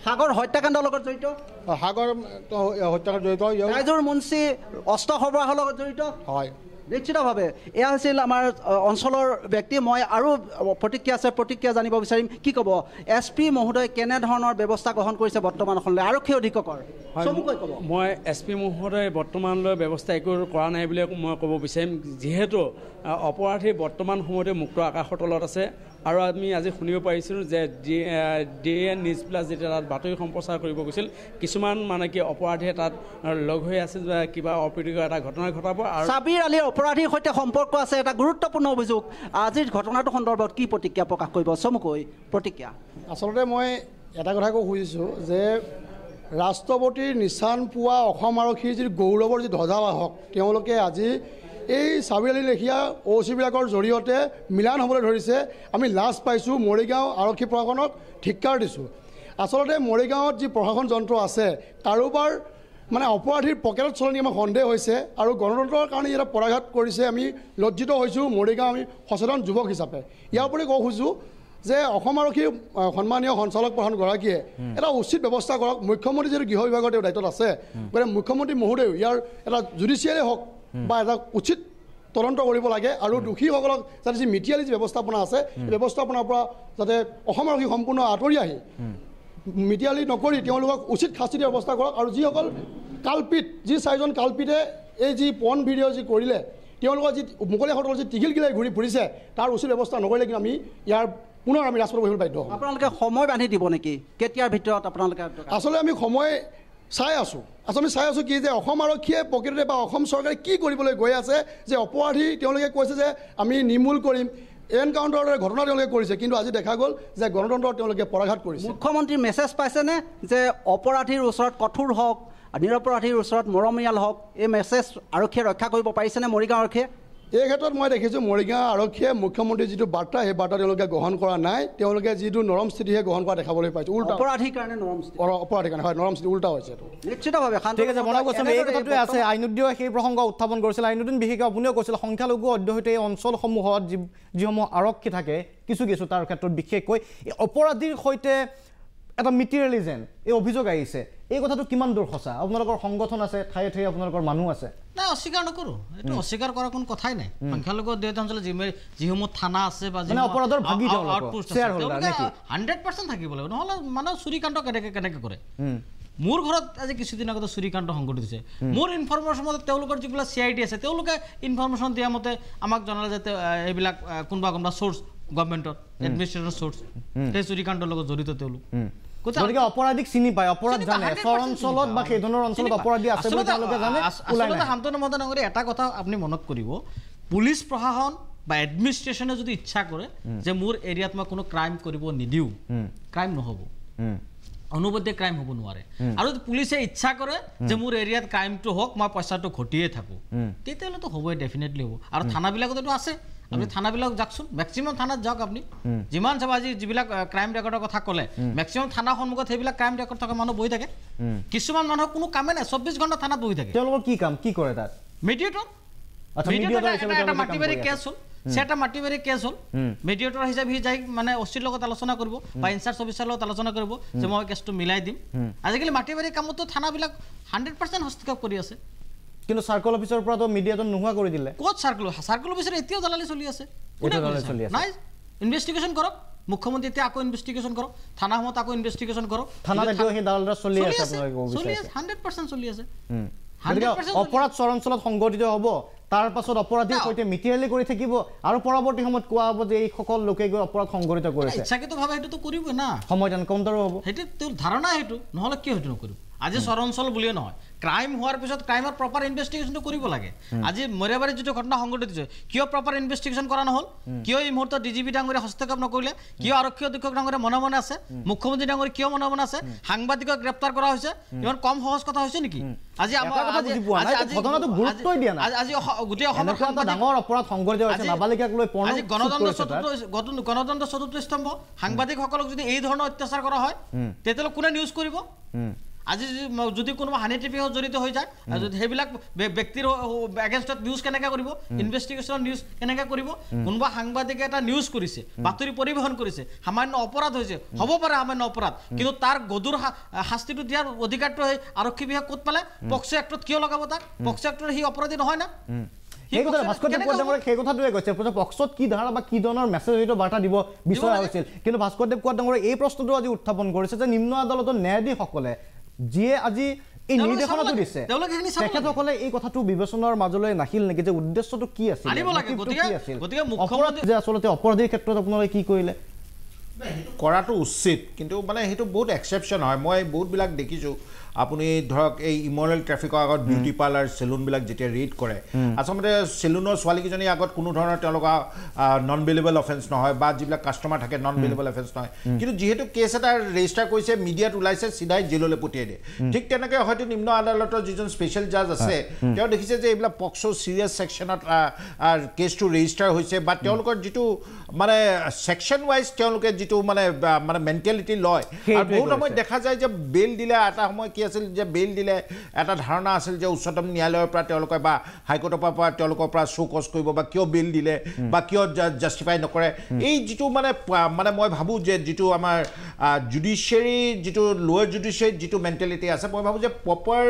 সাগৰ হত্যাকাণ্ডৰ লগত জড়িত সাগৰ হত্যাকাণ্ড জড়িত তাইজুৰ মুন্সী অস্ত্ৰ সৰবৰাহৰ লগত জড়িত হয় নিশ্চিতভাৱে এয়া হৈছিল আমাৰ অঞ্চলৰ ব্যক্তি মই আৰু প্ৰতিক্ৰিয়া জানিব বিচাৰিম কি ক'ব SP মহোদয় কেনেধৰণৰ ব্যৱস্থা গ্ৰহণ কৰিছে বৰ্তমানলৈ আৰক্ষী অধীক্ষকৰ মই SP মহোদয় বৰ্তমানলৈ ব্যৱস্থা একো কৰা নাই বুলি মই ক'ব বিচাৰিম যিহেতু অপৰাধী বৰ্তমান সময়তে মুক্ত আকাশৰ তলত আছে আৰু আমি আজি শুনিব পাৰিছিলোঁ যে DN নিউজ প্লাছ যেতিয়া তাত বাতৰি সম্প্ৰচাৰ কৰিব গৈছিল কিছুমান মানে কি অপৰাধীয়ে তাত লগ হৈ আছে যে কিবা অপ্ৰীতিকৰ এটা ঘটনা ঘটাব আৰু সাবিৰ আলীৰ অপৰাধীৰ সৈতে সম্পৰ্ক আছে এটা গুৰুত্বপূৰ্ণ অভিযোগ আজিৰ ঘটনাটো সন্দৰ্ভত কি প্ৰতিক্ৰিয়া প্ৰকাশ কৰিব চমুকৈ প্ৰতিক্ৰিয়া আচলতে মই এটা কথা ক'ব খুজিছোঁ যে ৰাষ্ট্ৰপতিৰ নিচান পোৱা অসম আৰক্ষীৰ যি গৌৰৱৰ যি ধ্বজাবাহক তেওঁলোকে আজি এই সাবিৰ আলী লেখীয়া OC-বিলাকৰ জৰিয়তে মিলান হ'বলৈ ধৰিছে আমি লাজ পাইছোঁ মৰিগাঁও আৰক্ষী প্ৰশাসনক ধিক্কাৰ দিছোঁ আচলতে মৰিগাঁৱত যি প্ৰশাসন যন্ত্ৰ আছে কাৰোবাৰ মানে অপৰাধীৰ পকেটত চলনি আমাৰ সন্দেহ হৈছে আৰু গণতন্ত্ৰৰ কাৰণে এটা পৰাঘাত কৰিছে আমি লজ্জিত হৈছোঁ মৰিগাঁও আমি সচেতন যুৱক হিচাপে ইয়াৰ উপৰি ক'ব খোজোঁ যে অসম আৰক্ষীৰ সন্মানীয় সঞ্চালক প্ৰধানগৰাকীয়ে এটা উচিত ব্যৱস্থা কৰক মুখ্যমন্ত্ৰী যিহেতু গৃহ বিভাগৰ তেওঁ দায়িত্বত আছে গতিকে মুখ্যমন্ত্ৰী মহোদয় ইয়াৰ এটা জুডিচিয়াৰী হওক বা এটা উচিত তদন্ত কৰিব লাগে আৰু দোষীসকলক যাতে যি মিডিয়ালি যি ব্যৱস্থাপনা আছে সেই ব্যৱস্থাপনাৰ পৰা যাতে অসম আৰক্ষী সম্পূৰ্ণ আঁতৰি আহি মিডিয়ালি নকৰি তেওঁলোকক উচিত শাস্তি দিয়াৰ ব্যৱস্থা কৰক আৰু যিসকল কালপিত যি 4জন কালপিতে এই যি পৰ্ণ ভিডিঅ' যি কৰিলে তেওঁলোকৰ যি মুকলি সদল যি টিঘিল গিলাই ঘূৰি ফুৰিছে তাৰ উচিত ব্যৱস্থা নকৰিলে কিন্তু আমি ইয়াৰ পুনৰ আমি ৰাজপথত বহিবলৈ বাধ্য হ'ম আপোনালোকে সময় বান্ধি দিব নেকি কেতিয়াৰ ভিতৰত আপোনালোকে আচলতে আমি সময় চাই আছোঁ আচলতে চাই আছোঁ কি যে অসম আৰক্ষীয়ে প্ৰকৃততে বা অসম চৰকাৰে কি কৰিবলৈ গৈ আছে যে অপৰাধী তেওঁলোকে কৈছে যে আমি নিৰ্মূল কৰিম এনকাউণ্টাৰৰ ঘটনা তেওঁলোকে কৰিছে কিন্তু আজি দেখা গ'ল যে গণতন্ত্ৰৰ তেওঁলোকে পৰাঘাত কৰিছে মুখ্যমন্ত্ৰীৰ মেছেজ পাইছেনে যে অপৰাধীৰ ওচৰত কঠোৰ হওক নিৰপৰাধীৰ ওচৰত মৰমীয়াল হওক এই মেছেজ আৰক্ষীয়ে ৰক্ষা কৰিব পাৰিছেনে মৰিগাঁও আৰক্ষীয়ে এই ক্ষেত্ৰত মই দেখিছোঁ মৰিগাঁও আৰক্ষীয়ে মুখ্যমন্ত্ৰীৰ যিটো বাৰ্তা সেই বাৰ্তা তেওঁলোকে গ্ৰহণ কৰা নাই তেওঁলোকে যিটো নৰম স্থিতিহে গ্ৰহণ কৰা দেখাবলৈ পাইছে উল্টা অপৰাধীৰ কাৰণে নৰম স্থিতি অপৰাধীৰ কাৰণে হয় নৰম স্থিতি উল্টা হৈছে নিশ্চিতভাৱে ঠিক আছে মনত কৈছে এই কথাটোৱে আছে আইনুদ্দিনে সেই প্ৰসংগ উত্থাপন কৰিছিল আইনুদ্দিন বিশেষকৈ আপুনিও কৈছিল সংখ্যালঘু অধ্যুষিত এই অঞ্চলসমূহত যিসমূহ আৰক্ষী থাকে কিছু তাৰ ক্ষেত্ৰত বিশেষকৈ এই অপৰাধীৰ সৈতে এটা মেটেৰিয়েলিজম এই অভিযোগ আহিছে এই কথাটো কিমান দূৰ সঁচা আপোনালোকৰ সংগঠন আছে ঠায়ে ঠায়ে আপোনালোকৰ মানুহ আছে নাই অস্বীকাৰ নকৰোঁ এইটো অস্বীকাৰ কৰাৰ কোনো কথাই নাই সংখ্যালঘু অধ্যুষিত অঞ্চলত যিসমূহ থানা আছে বা অপৰাধৰ ভাগি 100% থাকিব লাগিব নহ'লে মানে চুৰিকাণ্ড কেনেকৈ কৰে মোৰ ঘৰত আজি কিছুদিন আগতে চুৰিকাণ্ড সংঘটিত হৈছে মোৰ ইনফৰমেশ্যন মতে তেওঁলোকৰ যিবিলাক CID আছে তেওঁলোকে ইনফৰমেশ্যন দিয়া মতে আমাক জনালে যে এইবিলাক কোনোবা চ'ৰ্চ গভৰ্ণমেণ্টৰ এডমিনিষ্ট্ৰেটৰ চ'ৰ্চ সেই চুৰিকাণ্ডৰ লগত জড়িত তেওঁলোক গতিকে অপৰাধীক চিনি পায় অপৰাধ জানে চৰ অঞ্চলত বা সেই ধৰণৰ অঞ্চলত অপৰাধী আছে বুলি তেওঁলোকে জানে আচলতে শান্তনু মহোদয় নগৰী এটা কথা আপুনি মনত কৰিব পুলিচ প্ৰশাসন বা এডমিনিষ্ট্ৰেশ্যনে যদি ইচ্ছা কৰে যে মোৰ এৰিয়াত মই কোনো ক্ৰাইম কৰিব নিদিওঁ ক্ৰাইম নহ'ব অনুবদ্ধে ক্ৰাইম হ'ব নোৱাৰে আৰু পুলিচে ইচ্ছা কৰে যে মোৰ এৰিয়াত ক্ৰাইমটো হওক মই পইচাটো ঘটিয়ে থাকোঁ তেতিয়াহ'লেতো হ'বই ডেফিনেটলি হ'ব আৰু থানাবিলাকতো আছে আপুনি থানাবিলাক যাওকচোন মেক্সিমাম থানাত যাওক আপুনি যিমান চাব আজি যিবিলাক ক্ৰাইম ৰেকৰ্ডৰ কথা ক'লে মেক্সিমাম থানা সন্মুখত সেইবিলাক ক্ৰাইম ৰেকৰ্ড থকা মানুহ বহি থাকে কিছুমান মানুহৰ কোনো কামে নাই 24 ঘণ্টা থানাত বহি থাকে তেওঁলোকৰ কি কাম কি কৰে তাত মিডিয়েটৰ এটা মাটিবাৰী কেছ হ'ল সেটা মাটিবাৰী কেছ হ'ল মিডিয়েটৰ হিচাপে সি যাই মানে OCৰ লগত আলোচনা কৰিব বা ইনচাৰ্জ অফিচাৰৰ লগত আলোচনা কৰিব যে মই কেছটো মিলাই দিম আজিকালি মাটিবাৰী কামতো থানাবিলাক 100% হস্তক্ষেপ কৰি আছে কিন্তু সাৰ্কল অফিচৰ পৰা তো মিডিয়াটো নোহোৱা কৰি দিলে ক'ত সাৰ্কল অফিচৰ এতিয়াও দালালি চলি আছে নাই ইনভেষ্টিগেশ্যন কৰক মুখ্যমন্ত্ৰী এতিয়া আকৌ ইনভেষ্টিগেশ্যন কৰক থানাসমূহত আকৌ ইনভেষ্টিগেশ্যন কৰক থানাত এতিয়াও সেই দালালৰা চলি আছে চলি আছে 100% চলি আছে অপৰাধ চৰ অঞ্চলত সংঘটিত হ'ব তাৰ পাছত অপৰাধীৰ সৈতে মিটিয়ালি কৰি থাকিব আৰু পৰৱৰ্তী সময়ত কোৱা হ'ব যে এই সকল লোকে গৈ অপৰাধ সংঘটিত কৰিছে ইচ্ছাকৃতভাৱে সেইটোতো কৰিবই না সময়ত এনকাউণ্টাৰো হ'ব সেইটো তেওঁৰ ধাৰণা সেইটো নহ'লে কিয় সেইটো নকৰিব আজি চৰাঞ্চল বুলিয়ে নহয় ক্ৰাইম হোৱাৰ পিছত ক্ৰাইমৰ প্ৰপাৰ ইনভেষ্টিগেশ্যনটো কৰিব লাগে আজি মৰিয়াবাৰীত যিটো ঘটনা সংঘটিত হৈছে কিয় প্ৰপাৰ ইনভেষ্টিগেশ্যন কৰা নহ'ল কিয় এই মুহূৰ্তত ডিজিপি ডাঙৰীয়া হস্তক্ষেপ নকৰিলে কিয় আৰক্ষী অধীক্ষক ডাঙৰীয়া মনে মনে আছে মুখ্যমন্ত্ৰী ডাঙৰীয়া কিয় মনে মনে আছে সাংবাদিকক গ্ৰেপ্তাৰ কৰা হৈছে ইমান কম সহজ কথা হৈছে নেকি আজি ঘটনাটো গুৰুত্বই দিয়া নাই আজি গোটেই অসমৰ ডাঙৰ অপৰাধ সংঘটিত হৈছে নাবালিকাক লৈ আজি গণতন্ত্ৰ চতুৰ্থ স্তম্ভ সাংবাদিকসকলক যদি এই ধৰণৰ অত্যাচাৰ কৰা হয় তেতিয়াহ'লে কোনে নিউজ কৰিব আজি যদি কোনোবা হানি ট্ৰেপিঙত জড়িত হৈ যায় সেইবিলাক ব্যক্তিৰ এগেইনষ্টত নিউজ কেনেকৈ কৰিব ইনভেষ্টিগেশ্যনৰ নিউজ কেনেকৈ কৰিব কোনোবা সাংবাদিকে এটা নিউজ কৰিছে বাতৰি পৰিৱেশন কৰিছে সামান্য অপৰাধ হৈছে হ'ব পাৰে সামান্য অপৰাধ কিন্তু তাৰ গধুৰ শাস্তিটো দিয়াৰ অধিকাৰটো সেই আৰক্ষী বিভাগ ক'ত পালে পক্সো এক্টত কিয় লগাব তাক পক্সো এক্টৰ সি অপৰাধী নহয় না সেই কথাটোৱে কৈছে পক্সত কি ধাৰা বা কি ধৰণৰ মেছেজ হয়তো বাৰ্তা দিব বিচৰা হৈছিল কিন্তু ভাস্কৰদেৱ কোঁৱৰ ডাঙৰীয়াই এই প্ৰশ্নটো আজি উত্থাপন কৰিছে যে নিম্ন আদালতৰ ন্যায়াধীশসকলে যিয়ে আজি এই নিৰ্দেশনাটো দিছে তেখেতসকলে এই কথাটো বিবেচনাৰ মাজলৈ নাহিল নেকি যে উদ্দেশ্যটো কি আছিল যে আচলতে অপৰাধীৰ ক্ষেত্ৰত আপোনালোকে কি কৰিলে কৰাটো উচিত কিন্তু মানে সেইটো বহুত এক্সেপশ্যন হয় মই বহুতবিলাক দেখিছোঁ আপুনি ধৰক এই ইমৰেল ট্ৰেফিকৰ আগত বিউটি পাৰ্লাৰ চেলুনবিলাক যেতিয়া ৰেড কৰে আচলতে চেলুনৰ ছোৱালীকেইজনী আগত কোনো ধৰণৰ তেওঁলোকৰ নন বেলেবল অফেন্স নহয় বা যিবিলাক কাষ্টমাৰ থাকে নন বেলেবল অফেন্স নহয় কিন্তু যিহেতু কেছ এটা ৰেজিষ্টাৰ কৰিছে মিডিয়াত ওলাইছে চিধাই জেললৈ পঠিয়াই দিয়ে ঠিক তেনেকৈ হয়তো নিম্ন আদালতৰ যিজন স্পেচিয়েল জাজ আছে তেওঁ দেখিছে যে এইবিলাক পক্সো চিৰিয়াছ ছেকশ্যনত কেছটো ৰেজিষ্টাৰ হৈছে বা তেওঁলোকৰ যিটো মানে ছেকশ্যন ৱাইজ তেওঁলোকে যিটো মানে মেণ্টেলিটি লয় আৰু বহুত সময়ত দেখা যায় যে বেল দিলে এটা সময় কি আছিল যে বেল দিলে এটা ধাৰণা আছিল যে উচ্চতম ন্যায়ালয়ৰ পৰা তেওঁলোকে বা হাইকোৰ্টৰ পৰা তেওঁলোকৰ পৰা শোকজ কৰিব বা কিয় বেল দিলে বা কিয় জাষ্টিফাই নকৰে এই যিটো মানে মই ভাবোঁ যে যিটো আমাৰ জুডিচিয়াৰী যিটো লোৱাৰ জুডিচিয়াৰীত যিটো মেণ্টেলিটি আছে মই ভাবোঁ যে প্ৰপাৰ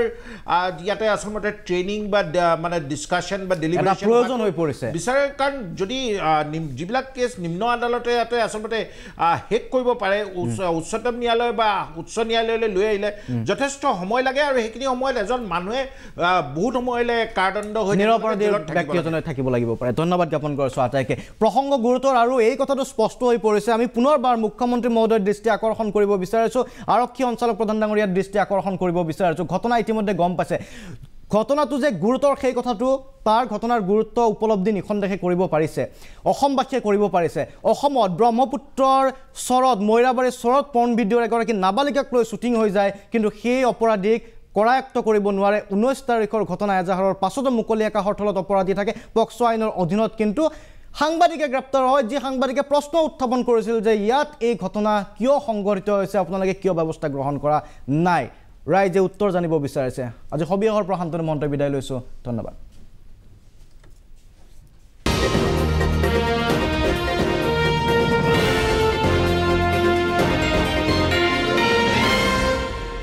ইয়াতে আচলতে ট্ৰেইনিং বা মানে ডিছকাশ্যন বা ডেলিভাৰেশ্যন প্ৰয়োজন হৈ পৰিছে বিচাৰে কাৰণ যদি যিবিলাক কেছ নিম্ন আদালতে ইয়াতে আচলতে শেষ কৰিব পাৰে উচ্চতম ন্যায়ালয় বা উচ্চ ন্যায়ালয়লৈ লৈ আহিলে যথেষ্ট সময় লাগে আৰু সেইখিনি সময়ত এজন মানুহে বহুত সময়লৈ কাৰাদণ্ড হৈ ব্যক্তি এজনে থাকিব লাগিব পাৰে ধন্যবাদ জ্ঞাপন কৰিছোঁ আটাইকে প্ৰসংগ গুৰুতৰ আৰু এই কথাটো স্পষ্ট হৈ পৰিছে আমি পুনৰবাৰ মুখ্যমন্ত্ৰী মহোদয়ৰ দৃষ্টি আকৰ্ষণ কৰিব বিচাৰিছোঁ আৰক্ষী সঞ্চালক প্ৰধান ডাঙৰীয়াৰ দৃষ্টি আকৰ্ষণ কৰিব বিচাৰিছোঁ ঘটনা ইতিমধ্যে গম পাইছে ঘটনাটো যে গুৰুতৰ সেই কথাটো তাৰ ঘটনাৰ গুৰুত্ব উপলব্ধি নিঃসন্দেহে কৰিব পাৰিছে অসমবাসীয়ে কৰিব পাৰিছে অসমত ব্ৰহ্মপুত্ৰৰ চৰত মৈৰাবাৰীৰ চৰত পৰ্ণ ভিডিঅ'ৰ এগৰাকী নাবালিকাক লৈ শ্বুটিং হৈ যায় কিন্তু সেই অপৰাধীক কৰায়ত্ব কৰিব নোৱাৰে 19 তাৰিখৰ ঘটনা এজাহাৰৰ পাছতো মুকলি আকাশৰ তলত অপৰাধী থাকে পক্সো আইনৰ অধীনত কিন্তু সাংবাদিকে গ্ৰেপ্তাৰ হয় যি সাংবাদিকে প্ৰশ্ন উত্থাপন কৰিছিল যে ইয়াত এই ঘটনা কিয় সংঘটিত হৈছে আপোনালোকে কিয় ব্যৱস্থা গ্ৰহণ কৰা নাই ৰাইজে উত্তৰ জানিব বিচাৰিছে আজি সবিয়াহৰ পৰা শান্তনু মহন্তই বিদায় লৈছোঁ ধন্যবাদ